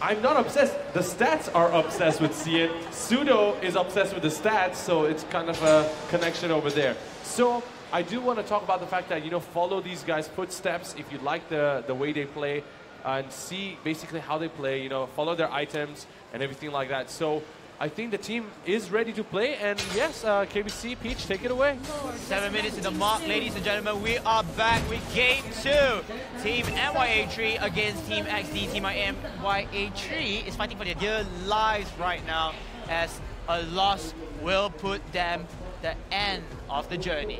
I'm not obsessed. The stats are obsessed with Cian. Pseudo is obsessed with the stats, so it's kind of a connection over there. So I do want to talk about the fact that, follow these guys' footsteps if you like the way they play and see basically how they play, follow their items and everything like that. So I think the team is ready to play. And yes, KBC, Peach, take it away. 7 minutes in the mark, ladies and gentlemen. We are back with Game 2. Team MYA3 against Team XD. Team MYA3 is fighting for their dear lives right now, as a loss will put them the end of the journey.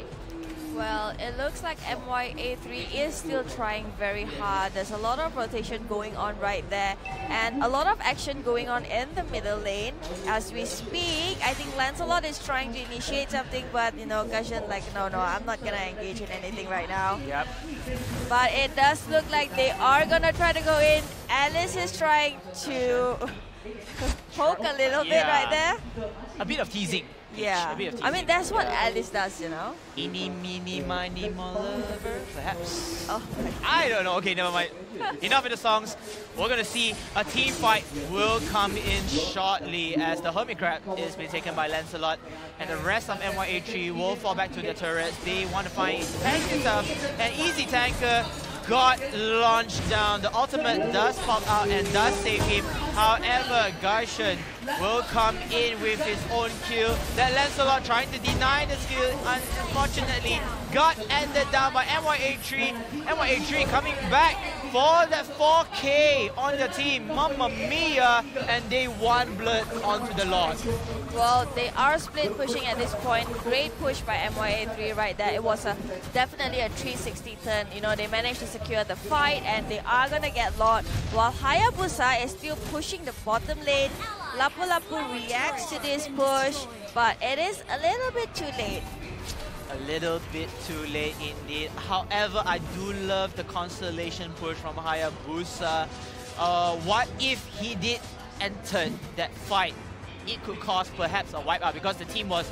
Well, it looks like MYA3 is still trying very hard. There's a lot of rotation going on right there, and a lot of action going on in the middle lane. As we speak, I think Lancelot is trying to initiate something, but you know, Gashan like, no, I'm not gonna engage in anything right now. Yep. But it does look like they are gonna try to go in. Alice is trying to poke a little bit right there. A bit of teasing. Yeah, I mean that's what Alice does, you know. Eeny, meeny, miny, mo lover, perhaps. Oh, I don't know. Okay, never mind. Enough of the songs. We're gonna see a team fight will come in shortly, as the Hermit Crab is being taken by Lancelot, and the rest of MYA3 will fall back to their turrets. They want to find tank themselves. An easy tanker got launched down. The ultimate does pop out and does save him. However, Gaishan will come in with his own kill. That Lancelot trying to deny the skill, unfortunately got ended down by MYA3. MYA3 coming back for that 4K on the team. Mamma mia! And they one blood onto the Lord. Well, they are split pushing at this point. Great push by MYA3 right there. It was definitely a 360 turn. You know, they managed to secure the fight, and they are gonna get Lord. While Hayabusa is still pushing the bottom lane. Lapu Lapu reacts to this push, but it is a little bit too late. A little bit too late indeed. However, I do love the constellation push from Hayabusa. What if he did enter that fight? It could cause perhaps a wipeout, because the team was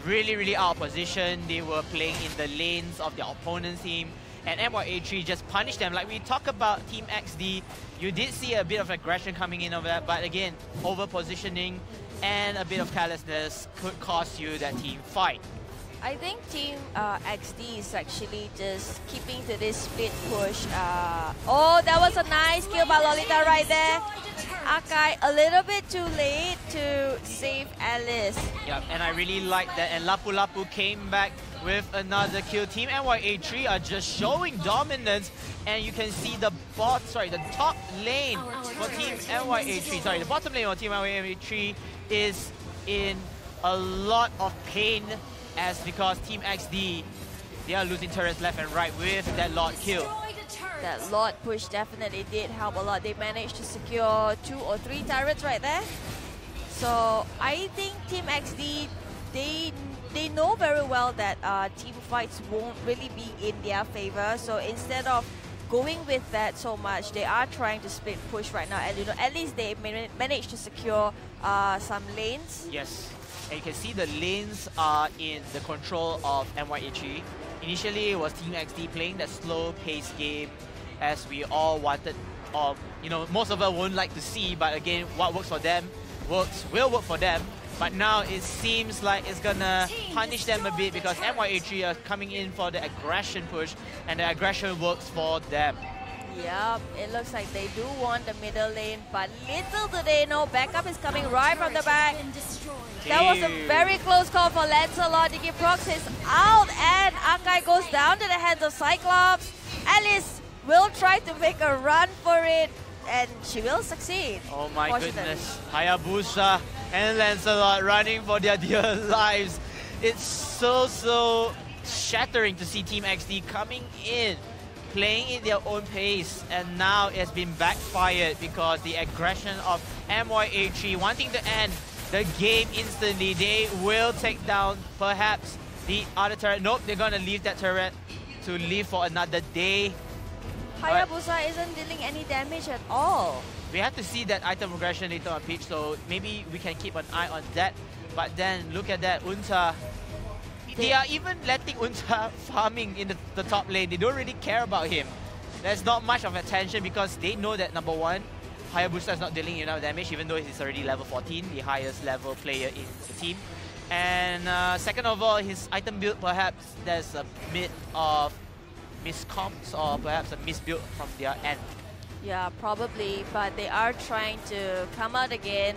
really out of position. They were playing in the lanes of their opponent's team, and MYA3 just punished them. Like we talk about Team XD, you did see a bit of aggression coming in over that, but again, over positioning and a bit of carelessness could cost you that team fight. I think Team XD is actually just keeping to this split push. Oh, that was a nice kill by Lolita right there. Akai a little bit too late to save Alice. Yep, and I really like that. And Lapu Lapu came back with another kill. Team MYA3 are just showing dominance, and you can see the top lane for Team MYA3. The bottom lane for Team MYA3 is in a lot of pain, as because Team XD, they are losing turrets left and right with that Lord kill. That Lord push definitely did help a lot. They managed to secure 2 or 3 turrets right there. So I think Team XD, they know very well that team fights won't really be in their favor. So instead of going with that so much, they are trying to split push right now. And you know, at least they managed to secure some lanes. Yes. And you can see the lanes are in the control of MYA3. Initially, it was Team XD playing that slow-paced game, as we all wanted. You know, most of us won't like to see, but again, what works for them will work for them. But now it seems like it's gonna punish them a bit, because MYA3 are coming in for the aggression push, and the aggression works for them. Yep, it looks like they do want the middle lane, but little do they know, backup is coming right from the back. That was a very close call for Lancelot. Digi Prox is out, and Akai goes down to the hands of Cyclops. Alice will try to make a run for it, and she will succeed. Oh my goodness. Hayabusa and Lancelot running for their dear lives. It's so shattering to see Team XD coming in, playing in their own pace, and now it's been backfired because the aggression of MYA3 wanting to end the game instantly. They will take down perhaps the other turret. Nope, they're gonna leave that turret to live for another day. Hayabusa isn't dealing any damage at all. We have to see that item progression later on pitch, so maybe we can keep an eye on that. But then look at that, Unta. They are even letting Unta farming in the top lane. They don't really care about him. There's not much of attention, because they know that number one, Hayabusa is not dealing enough damage, even though he's already level 14, the highest level player in the team. And second of all, his item build, perhaps there's a bit of miscomps, or perhaps a misbuild from their end. Yeah, probably, but they are trying to come out again.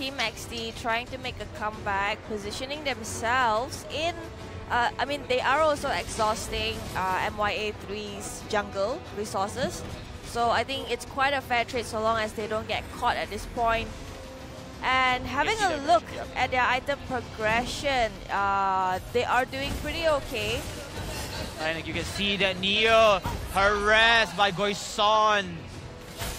Team XD trying to make a comeback, positioning themselves in. I mean, they are also exhausting MYA3's jungle resources. So I think it's quite a fair trade so long as they don't get caught at this point. And having a look at their item progression, they are doing pretty okay. And you can see that Neo harassed by Goison.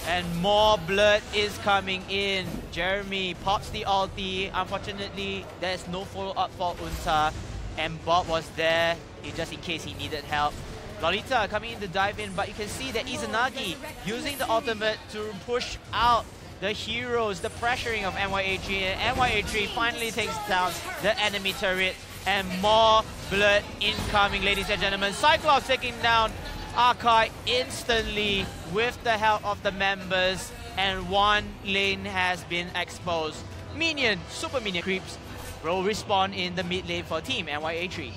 And more blood is coming in. Jeremy pops the ulti. Unfortunately, there's no follow-up for Unta. And Bob was there just in case he needed help. Lolita coming in to dive in, but you can see that Izanagi using the ultimate to push out the heroes, the pressuring of MYA3, and MYA3 finally takes down the enemy turret, and more blood incoming, ladies and gentlemen. Cyclops taking down Arkai instantly with the help of the members, and one lane has been exposed. Minion, super minion creeps will respawn in the mid lane for Team MYA3.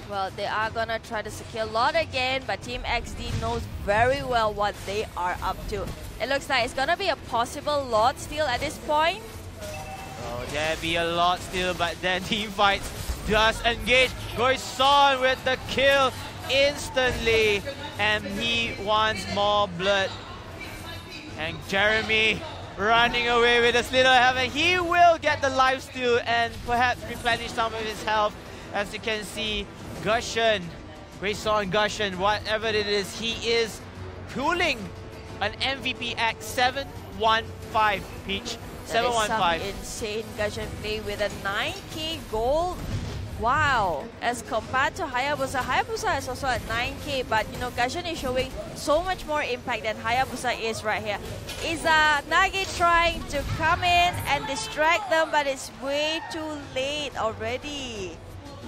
Well, they are gonna try to secure Lord again, but Team XD knows very well what they are up to. It looks like it's gonna be a possible Lord steal at this point. Oh, there be a lot still, but then team fights does engage. Goison with the kill instantly, and he wants more blood. And Jeremy running away with a Slither Heaven. He will get the lifesteal and perhaps replenish some of his health. As you can see, Gushen, Goison Gushen, whatever it is, he is pulling an MVP at 715 Peach. That is 715. some insane Gushen play with a 9k gold. Wow, as compared to Hayabusa, Hayabusa is also at 9k, but you know, Gushen is showing so much more impact than Hayabusa is right here. Izanagi trying to come in and distract them, but it's way too late already.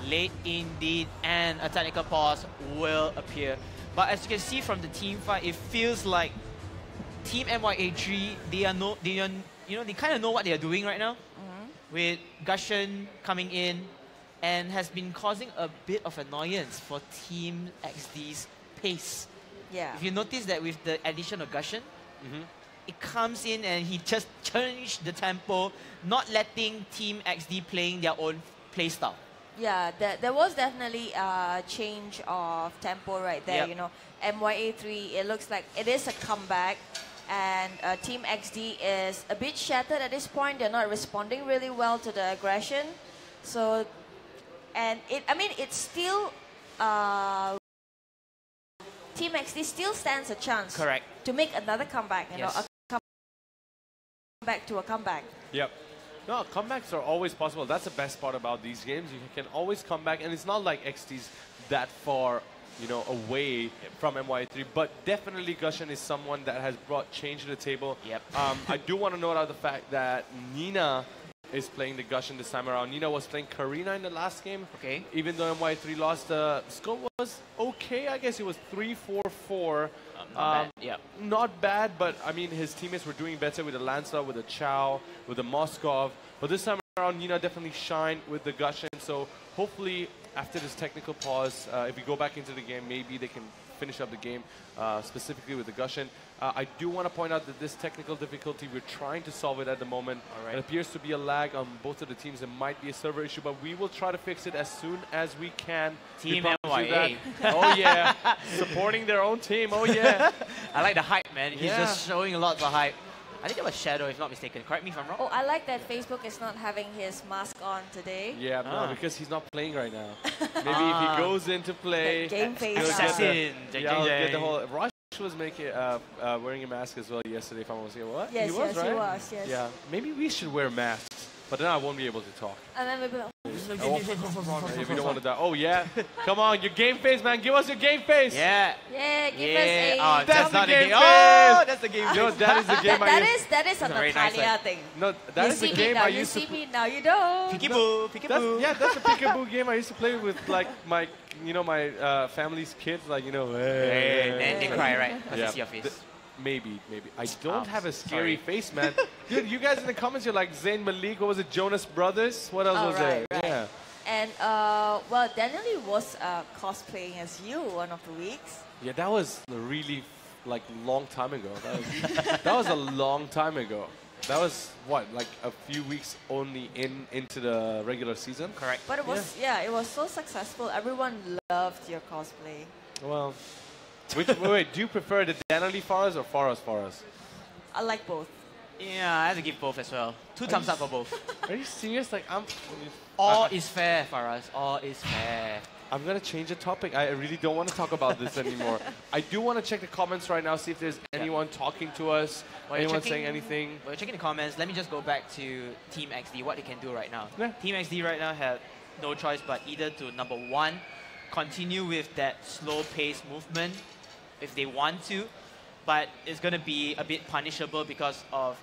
Late indeed, and a technical pause will appear. But as you can see from the team fight, it feels like Team MYA3, they kind of know what they are doing right now. With Gushen coming in, and has been causing a bit of annoyance for Team XD's pace. Yeah. If you notice that with the addition of Gushen, it comes in and he just changed the tempo, not letting Team XD playing their own playstyle. Yeah, there was definitely a change of tempo right there. Yep. You know, MYA3, it looks like it is a comeback, and Team XD is a bit shattered at this point. They're not responding really well to the aggression. So, and it's still Team XD still stands a chance. Correct. To make another comeback. You know, a comeback to a comeback. Yep. No, comebacks are always possible. That's the best part about these games. You can always come back, and it's not like XD's that far, away from MYA3. But definitely Gushen is someone that has brought change to the table. Yep. I do want to note out the fact that Nina is playing the Gushen this time around. Nina was playing Karina in the last game. Okay. Even though MYA3 lost, the score was okay. I guess it was 3-4-4. Not bad. Yeah. Not bad, but I mean, his teammates were doing better with the Lancelot, with the Chow, with the Moskov. But this time around, Nina definitely shined with the Gushen. So hopefully, after this technical pause, if we go back into the game, maybe they can finish up the game, specifically with the Gushen. I do want to point out that this technical difficulty, we're trying to solve it at the moment. It appears to be a lag on both of the teams. It might be a server issue, but we will try to fix it as soon as we can. Team MYA. Oh, yeah. Supporting their own team. Oh, yeah. I like the hype, man. He's just showing a lot of hype. I think it was Shadow, if not mistaken. Correct me if I'm wrong. Oh, I like that Facebook is not having his mask on today. Yeah, no, because he's not playing right now. Maybe if he goes in to play, game face. Assassin. He'll get the whole. Rush was wearing a mask as well yesterday. If I was here, what? Yes, he was, right? he was. Yes. Yeah, maybe we should wear masks, but then I won't be able to talk. And then we'll be like, If we don't want to die. Oh yeah, come on, your game face, man. Give us your game face. Yeah. yeah, give us a. Oh, That's the game face. Oh, that's the game face. No, that is the game I used. That is a very nice, Natalia thing. No, that You is the see me game now, I you used to. see me now, you don't. Peekaboo, peekaboo. That's a peekaboo game I used to play with like my family's kids, like And they cry, right? I Yeah. can see your face. Maybe. I don't have a scary sorry. face, man. Dude, you guys in the comments, you're like Zayn Malik. What was it? Jonas Brothers. What else was there? Right. Yeah. And well, Daniel was cosplaying as you one of the weeks. Yeah, that was a really long time ago. That was a long time ago. That was what, like a few weeks only into the regular season? Correct. But it was, yeah, it was so successful. Everyone loved your cosplay. Well, wait, do you prefer the Denali Forest or Forest? I like both. Yeah, I have to give both as well. 2 thumbs up for both. Are you serious? Like, All is fair for us. All is fair. I'm going to change the topic. I really don't want to talk about this anymore. I do want to check the comments right now, see if there's anyone talking to us, anyone saying anything. While you're checking the comments, let me just go back to Team XD, what they can do right now. Yeah. Team XD right now have no choice but either to, number 1, continue with that slow-paced movement if they want to, but it's going to be a bit punishable because of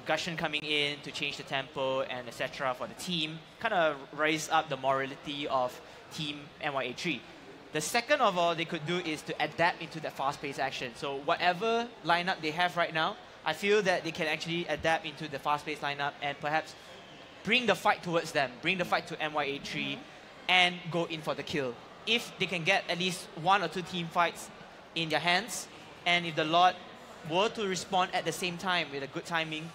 Gushen coming in to change the tempo and etc. for the team, kind of raise up the morality of Team MYA3. The second of all they could do is to adapt into that fast-paced action. So whatever lineup they have right now, I feel that they can actually adapt into the fast-paced lineup and perhaps bring the fight towards them, bring the fight to MYA3 and go in for the kill. If they can get at least 1 or 2 team fights in their hands, and if the Lord were to respond at the same time with a good timing,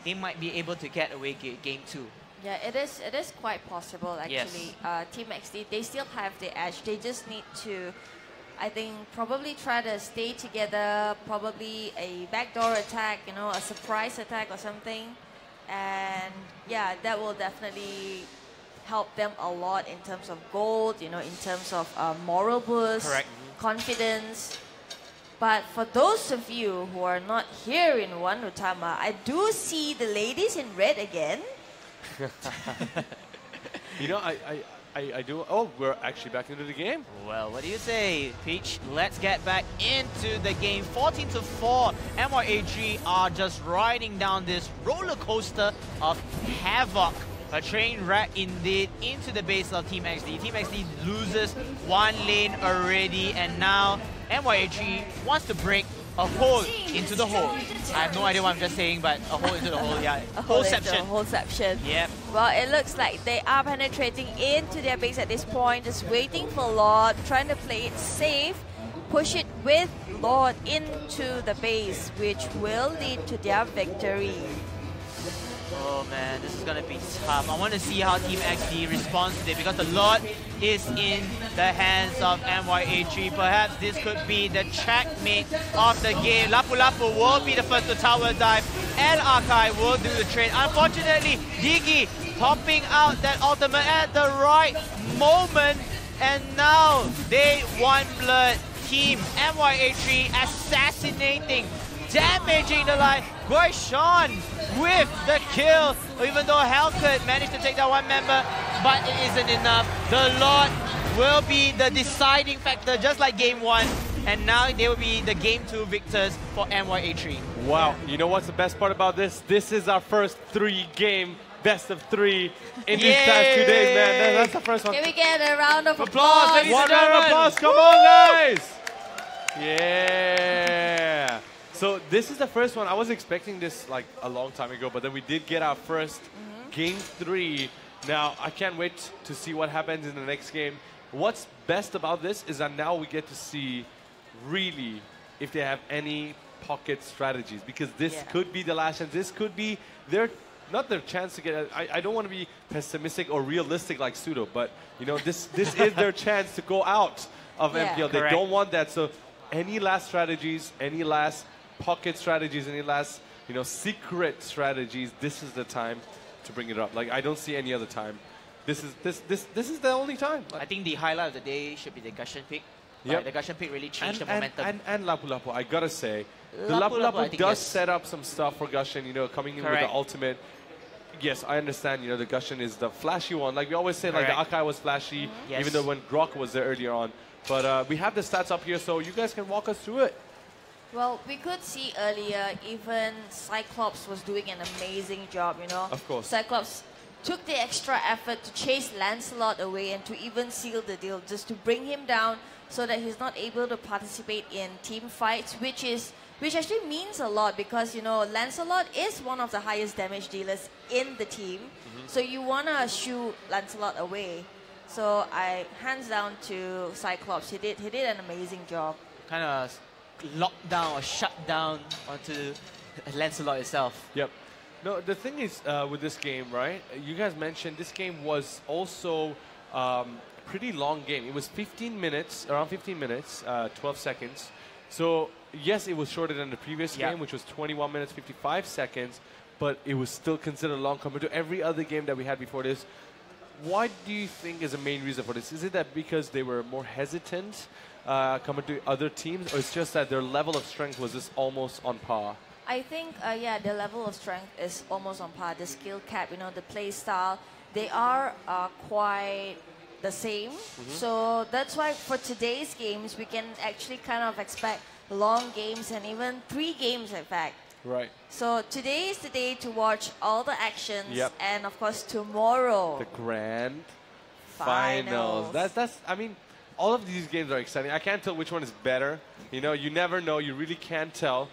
they might be able to get away game 2. Yeah, it is quite possible actually. Yes. Team XD, they still have the edge. They just need to, I think, probably try to stay together, probably a backdoor attack, you know, a surprise attack or something. And yeah, that will definitely help them a lot in terms of gold, you know, in terms of moral boost, Correct. confidence. But for those of you who are not here in Wanutama, I do see the ladies in red again. You know, I do. Oh, we're actually back into the game. Well, what do you say, Peach? Let's get back into the game. 14-4. MYA3 are just riding down this roller coaster of havoc. A train wreck indeed into the base of Team XD. Team XD loses 1 lane already, and now MYA3 wants to break a hole into the hole. I have no idea what I'm just saying, but a hole into the hole, yeah. A hole into Holeception. a holeception. Yep. Well, it looks like they are penetrating into their base at this point, just waiting for Lord, trying to play it safe, push it with Lord into the base, which will lead to their victory. Oh man, this is gonna be tough. I want to see how Team XD responds to it because the Lord is in the hands of MYA3. Perhaps this could be the checkmate of the game. Lapu Lapu will be the first to tower dive, and Akai will do the trade. Unfortunately, Digi popping out that ultimate at the right moment, and now they won blood. Team MYA3 assassinating, damaging the line. Guishan with the kill, even though Hellcat managed to take that 1 member, but it isn't enough. The Lord will be the deciding factor, just like game 1, and now they will be the game 2 victors for MYA3. Wow, you know what's the best part about this? This is our first 3-game best of 3 in these past 2 days, man. That's the first one. Can we get a round of Applause, applause? ladies and One round of gentlemen. applause, come on, guys! Yeah. So this is the first one. I was expecting this like a long time ago, but then we did get our first game 3. Now, I can't wait to see what happens in the next game. What's best about this is that now we get to see really if they have any pocket strategies, because this could be the last chance. This could be not their chance to get. I don't want to be pessimistic or realistic like Pseudo, but you know this is their chance to go out of MPL. They don't want that. So any last strategies, any last pocket strategies, any last secret strategies, this is the time to bring it up. Like I don't see any other time. This is the only time. I think the highlight of the day should be the Gushen pick. Yep. The Gushen pick really changed the momentum. And Lapu Lapu, I gotta say, the Lapu Lapu does set up some stuff for Gushen, coming in with the ultimate. Yes, I understand, the Gushen is the flashy one. Like we always say, like the Akai was flashy, even though when Grok was there earlier on. But we have the stats up here, so you guys can walk us through it. Well, we could see earlier, even Cyclops was doing an amazing job, Of course. Cyclops took the extra effort to chase Lancelot away and to even seal the deal, just to bring him down so that he's not able to participate in team fights, which actually means a lot because, Lancelot is one of the highest damage dealers in the team. So you want to shoo Lancelot away. So hands down to Cyclops. He did an amazing job. Kind of locked down or shut down onto Lancelot itself. Yep. No, the thing is with this game, right? You guys mentioned this game was also pretty long game. It was 15 minutes, around 15 minutes, 12 seconds. So yes, it was shorter than the previous game, which was 21 minutes, 55 seconds, but it was still considered long compared to every other game that we had before this. What do you think is the main reason for this? Is it that because they were more hesitant compared to other teams, or it's just that their level of strength was just almost on par? I think, yeah, the level of strength is almost on par. The skill cap, you know, the play style, they are quite the same. So that's why for today's games, we can actually kind of expect long games and even 3 games, in fact. Right. So today is the day to watch all the actions, and of course tomorrow, the grand finals. That's. I mean, all of these games are exciting. I can't tell which one is better. You know, you never know. You really can't tell.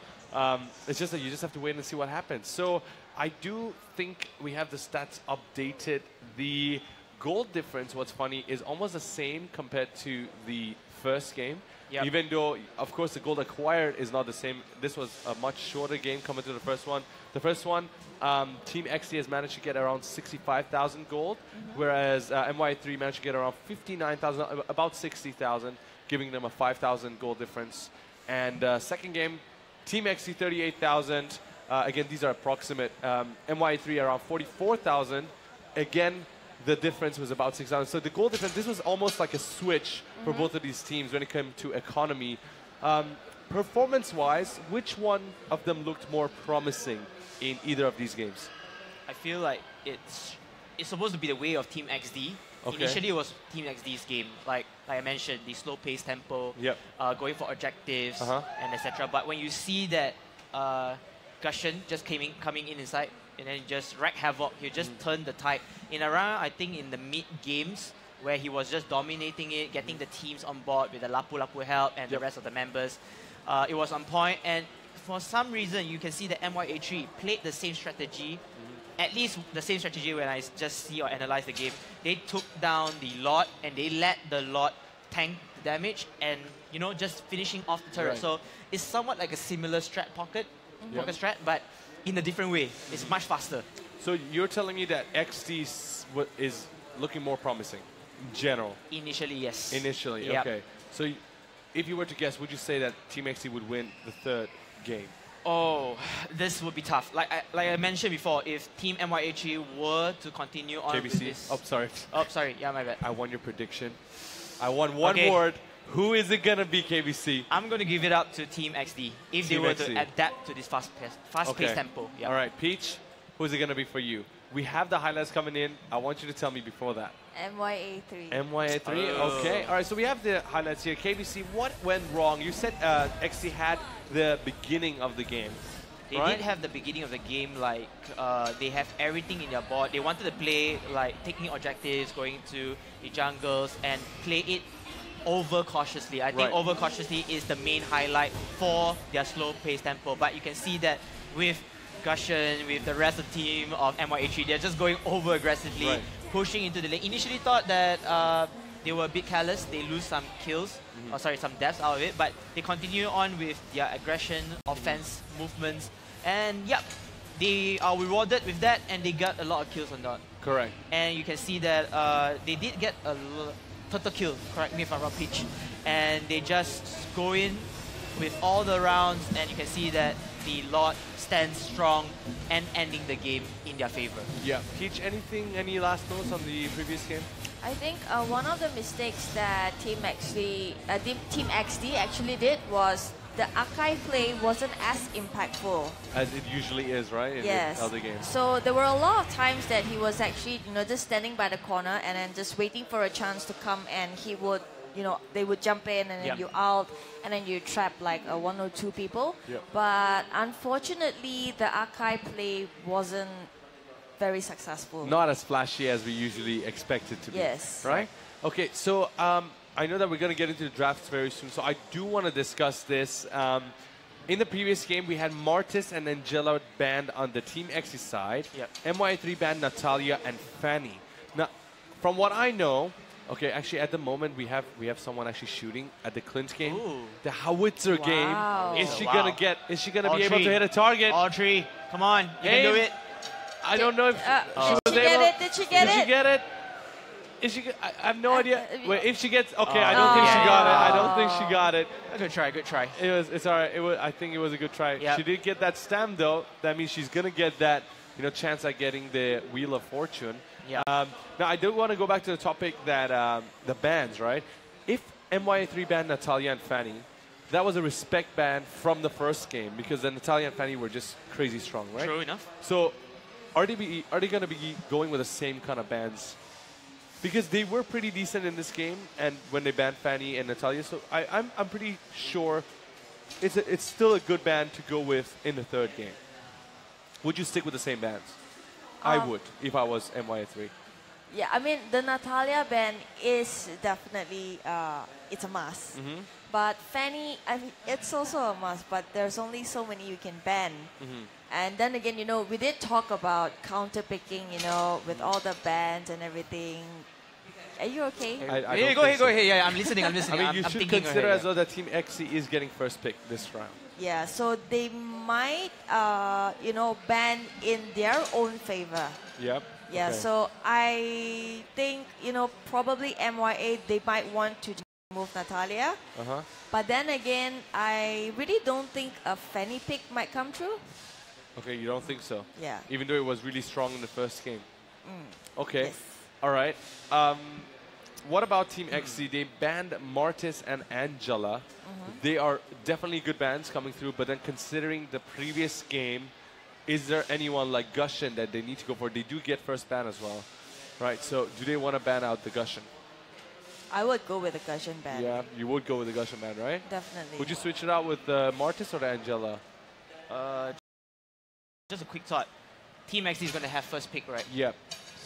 It's just that you just have to wait and see what happens. So I do think we have the stats updated. The goal difference, what's funny, is almost the same compared to the first game. Even though, of course, the gold acquired is not the same. This was a much shorter game compared to the first one. The first one, Team XD has managed to get around 65,000 gold, whereas MYA3 managed to get around 59,000, about 60,000, giving them a 5,000 gold difference. And second game, Team XD 38,000. Again, these are approximate. MYA3 around 44,000. Again, the difference was about 6,000. So the goal difference, this was almost like a switch for both of these teams when it came to economy. Performance-wise, which one of them looked more promising in either of these games? I feel like it's supposed to be the way of Team XD. Initially, it was Team XD's game. Like I mentioned, the slow-paced tempo, going for objectives, and etc. But when you see that Gushen just coming in inside, and then just wreak havoc, he just turned the tide. In around, I think in the mid-games, where he was just dominating it, getting the teams on board with the Lapu help and the rest of the members, it was on point. And for some reason, you can see that MYA3 played the same strategy, at least the same strategy when I just see or analyze the game. They took down the Lord and they let the Lord tank the damage and, you know, just finishing off the turret. So it's somewhat like a similar pocket strat, but in a different way. It's much faster. So you're telling me that XD is looking more promising in general? Initially, yes. Initially, okay. So if you were to guess, would you say that Team XD would win the third game? Oh, this would be tough. Like I mentioned before, if Team MYA3 were to continue on with this... Oh, sorry. Oh, sorry. Yeah, my bad. I want your prediction. I want one word. Who is it going to be, KBC? I'm going to give it up to Team XD if they were to adapt to this fast-paced tempo. All right, Peach, who is it going to be for you? We have the highlights coming in. I want you to tell me before that. MYA3. MYA3, okay. All right, so we have the highlights here. KBC, what went wrong? You said XD had the beginning of the game. They did have the beginning of the game, like they have everything in their board. They wanted to play, like taking objectives, going to the jungles, and play it over cautiously. I think over cautiously is the main highlight for their slow-paced tempo. But you can see that with Gushen, with the rest of the team of MYA3, they're just going over aggressively, pushing into the lane. Initially thought that they were a bit careless. They lose some kills, or sorry, some deaths out of it. But they continue on with their aggression, offense, movements, and they are rewarded with that, and they got a lot of kills on that. Correct. And you can see that they did get a total kill, correct me if I'm wrong, Peach. And they just go in with all the rounds, and you can see that the Lord stands strong and ending the game in their favor. Yeah. Peach, any last notes on the previous game? I think one of the mistakes that Team XD actually did was the Akai play wasn't as impactful. As it usually is, right? In yes. other games. So there were a lot of times that he was actually, just standing by the corner and then just waiting for a chance to come, and he would, they would jump in and then you out, and then you trap like 1 or 2 people. But unfortunately, the Akai play wasn't very successful. Not as flashy as we usually expect it to be. Yes. Right? Okay, so I know that we're going to get into the drafts very soon, so I do want to discuss this. In the previous game, we had Martis and Angela banned on the Team XD side. MYA3 banned Natalia and Fanny. Now, from what I know, okay, actually at the moment we have someone actually shooting at the Clint game. Ooh. The Howitzer game. Is she gonna be able to hit a target? All 3. Come on, you can do it. I don't know if she was Did she get able. it? Did she get Did it? she get it? Is she? I have no idea. Wait, if she gets, okay, I don't think she got it. I don't think she got it. Good try, good try. It's all right. I think it was a good try. Yep. She did get that stamp though. That means she's gonna get that, chance at getting the Wheel of Fortune. Yeah. Now I do want to go back to the topic that the bans, right? If MYA3 banned Natalia and Fanny, that was a respect ban from the first game because then Natalia and Fanny were just crazy strong, right? True enough. So are they going to be going with the same kind of bans? Because they were pretty decent in this game, and when they banned Fanny and Natalia, so I'm pretty sure it's still a good ban to go with in the third game. Would you stick with the same bans? I would if I was MYA3. Yeah, I mean the Natalia ban is definitely it's a must. Mm-hmm. But Fanny, I mean, it's also a must. But there's only so many you can ban. Mm-hmm. And then again, we did talk about counter picking, with all the bans and everything. Are you okay? I Go ahead. Yeah, I'm listening. I mean, you should consider as well that Team XC is getting first pick this round. Yeah, so they might, ban in their own favor. Yep. Yeah, okay. so I think, probably MYA, they might want to move Natalia. Uh-huh. But then again, I really don't think a Fanny pick might come true. Okay, you don't think so? Yeah. Even though it was really strong in the first game. Okay. Yes. All right. What about Team XC? They banned Martis and Angela. They are definitely good bans coming through, but then considering the previous game, is there anyone like Gushin that they need to go for? They do get first ban as well, right? So do they want to ban out the Gushin? I would go with the Gushin ban. Yeah, you would go with the Gushin ban, right? Definitely. Would you switch it out with the Martis or the Angela? Just a quick thought. Team XD is going to have first pick, right? Yeah.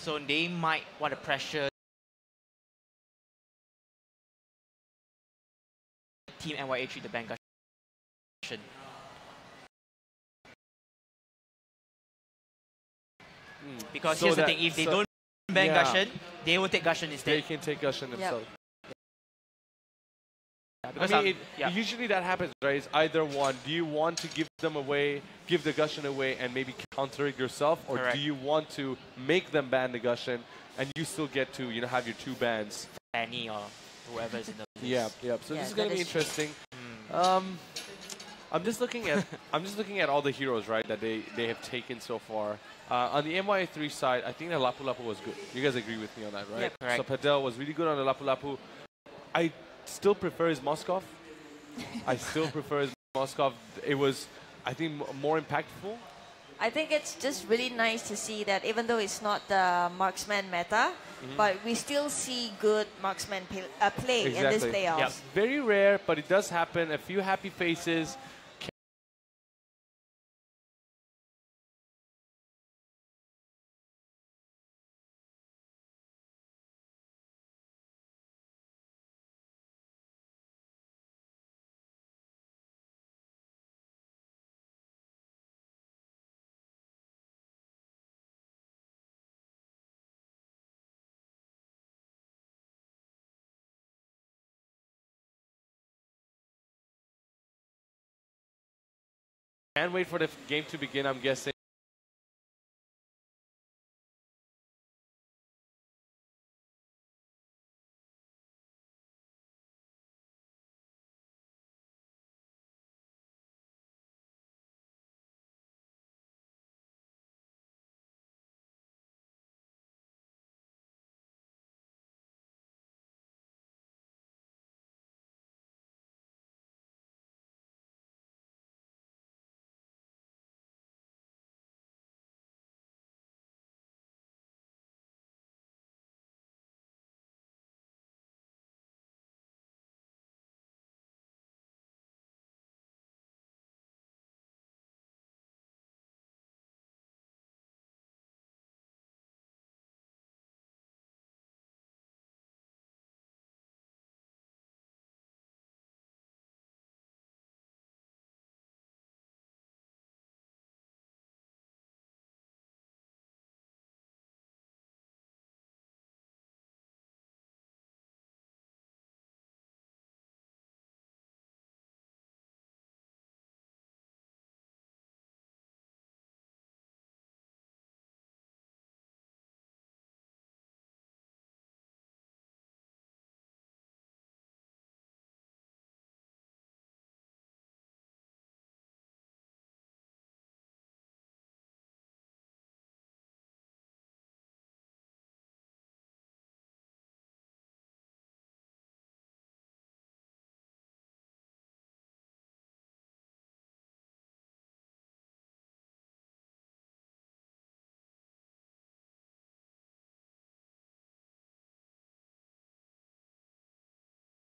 So they might want to pressure Team MYA3 to ban Gushin. Because So here's the that- thing, if they so- don't ban yeah. Gushin, they will take Gushin They instead. can take Gushin themselves. Yeah, I because mean, yeah. usually that happens, right? It's either one. Do you want to give them away, give the Gushin away, and maybe counter it yourself, or Correct. do you want to make them ban the Gushin, and you still get to have your two bans? Fanny or whoever is in the list. Yeah, yeah. So Yeah, this is going to that be is true. interesting. I'm just looking at all the heroes, right, that they have taken so far. On the MYA3 side, I think that Lapu Lapu was good. You guys agree with me on that, right? Yeah, correct. So Padel was really good on the Lapu Lapu. I still prefer his Moskov. I still prefer his Moskov. It was, I think, more impactful. I think it's just really nice to see that even though it's not the marksman meta, but we still see good marksman play in this playoffs. Yep. Very rare, but it does happen. A few happy faces. Can't wait for the game to begin, I'm guessing.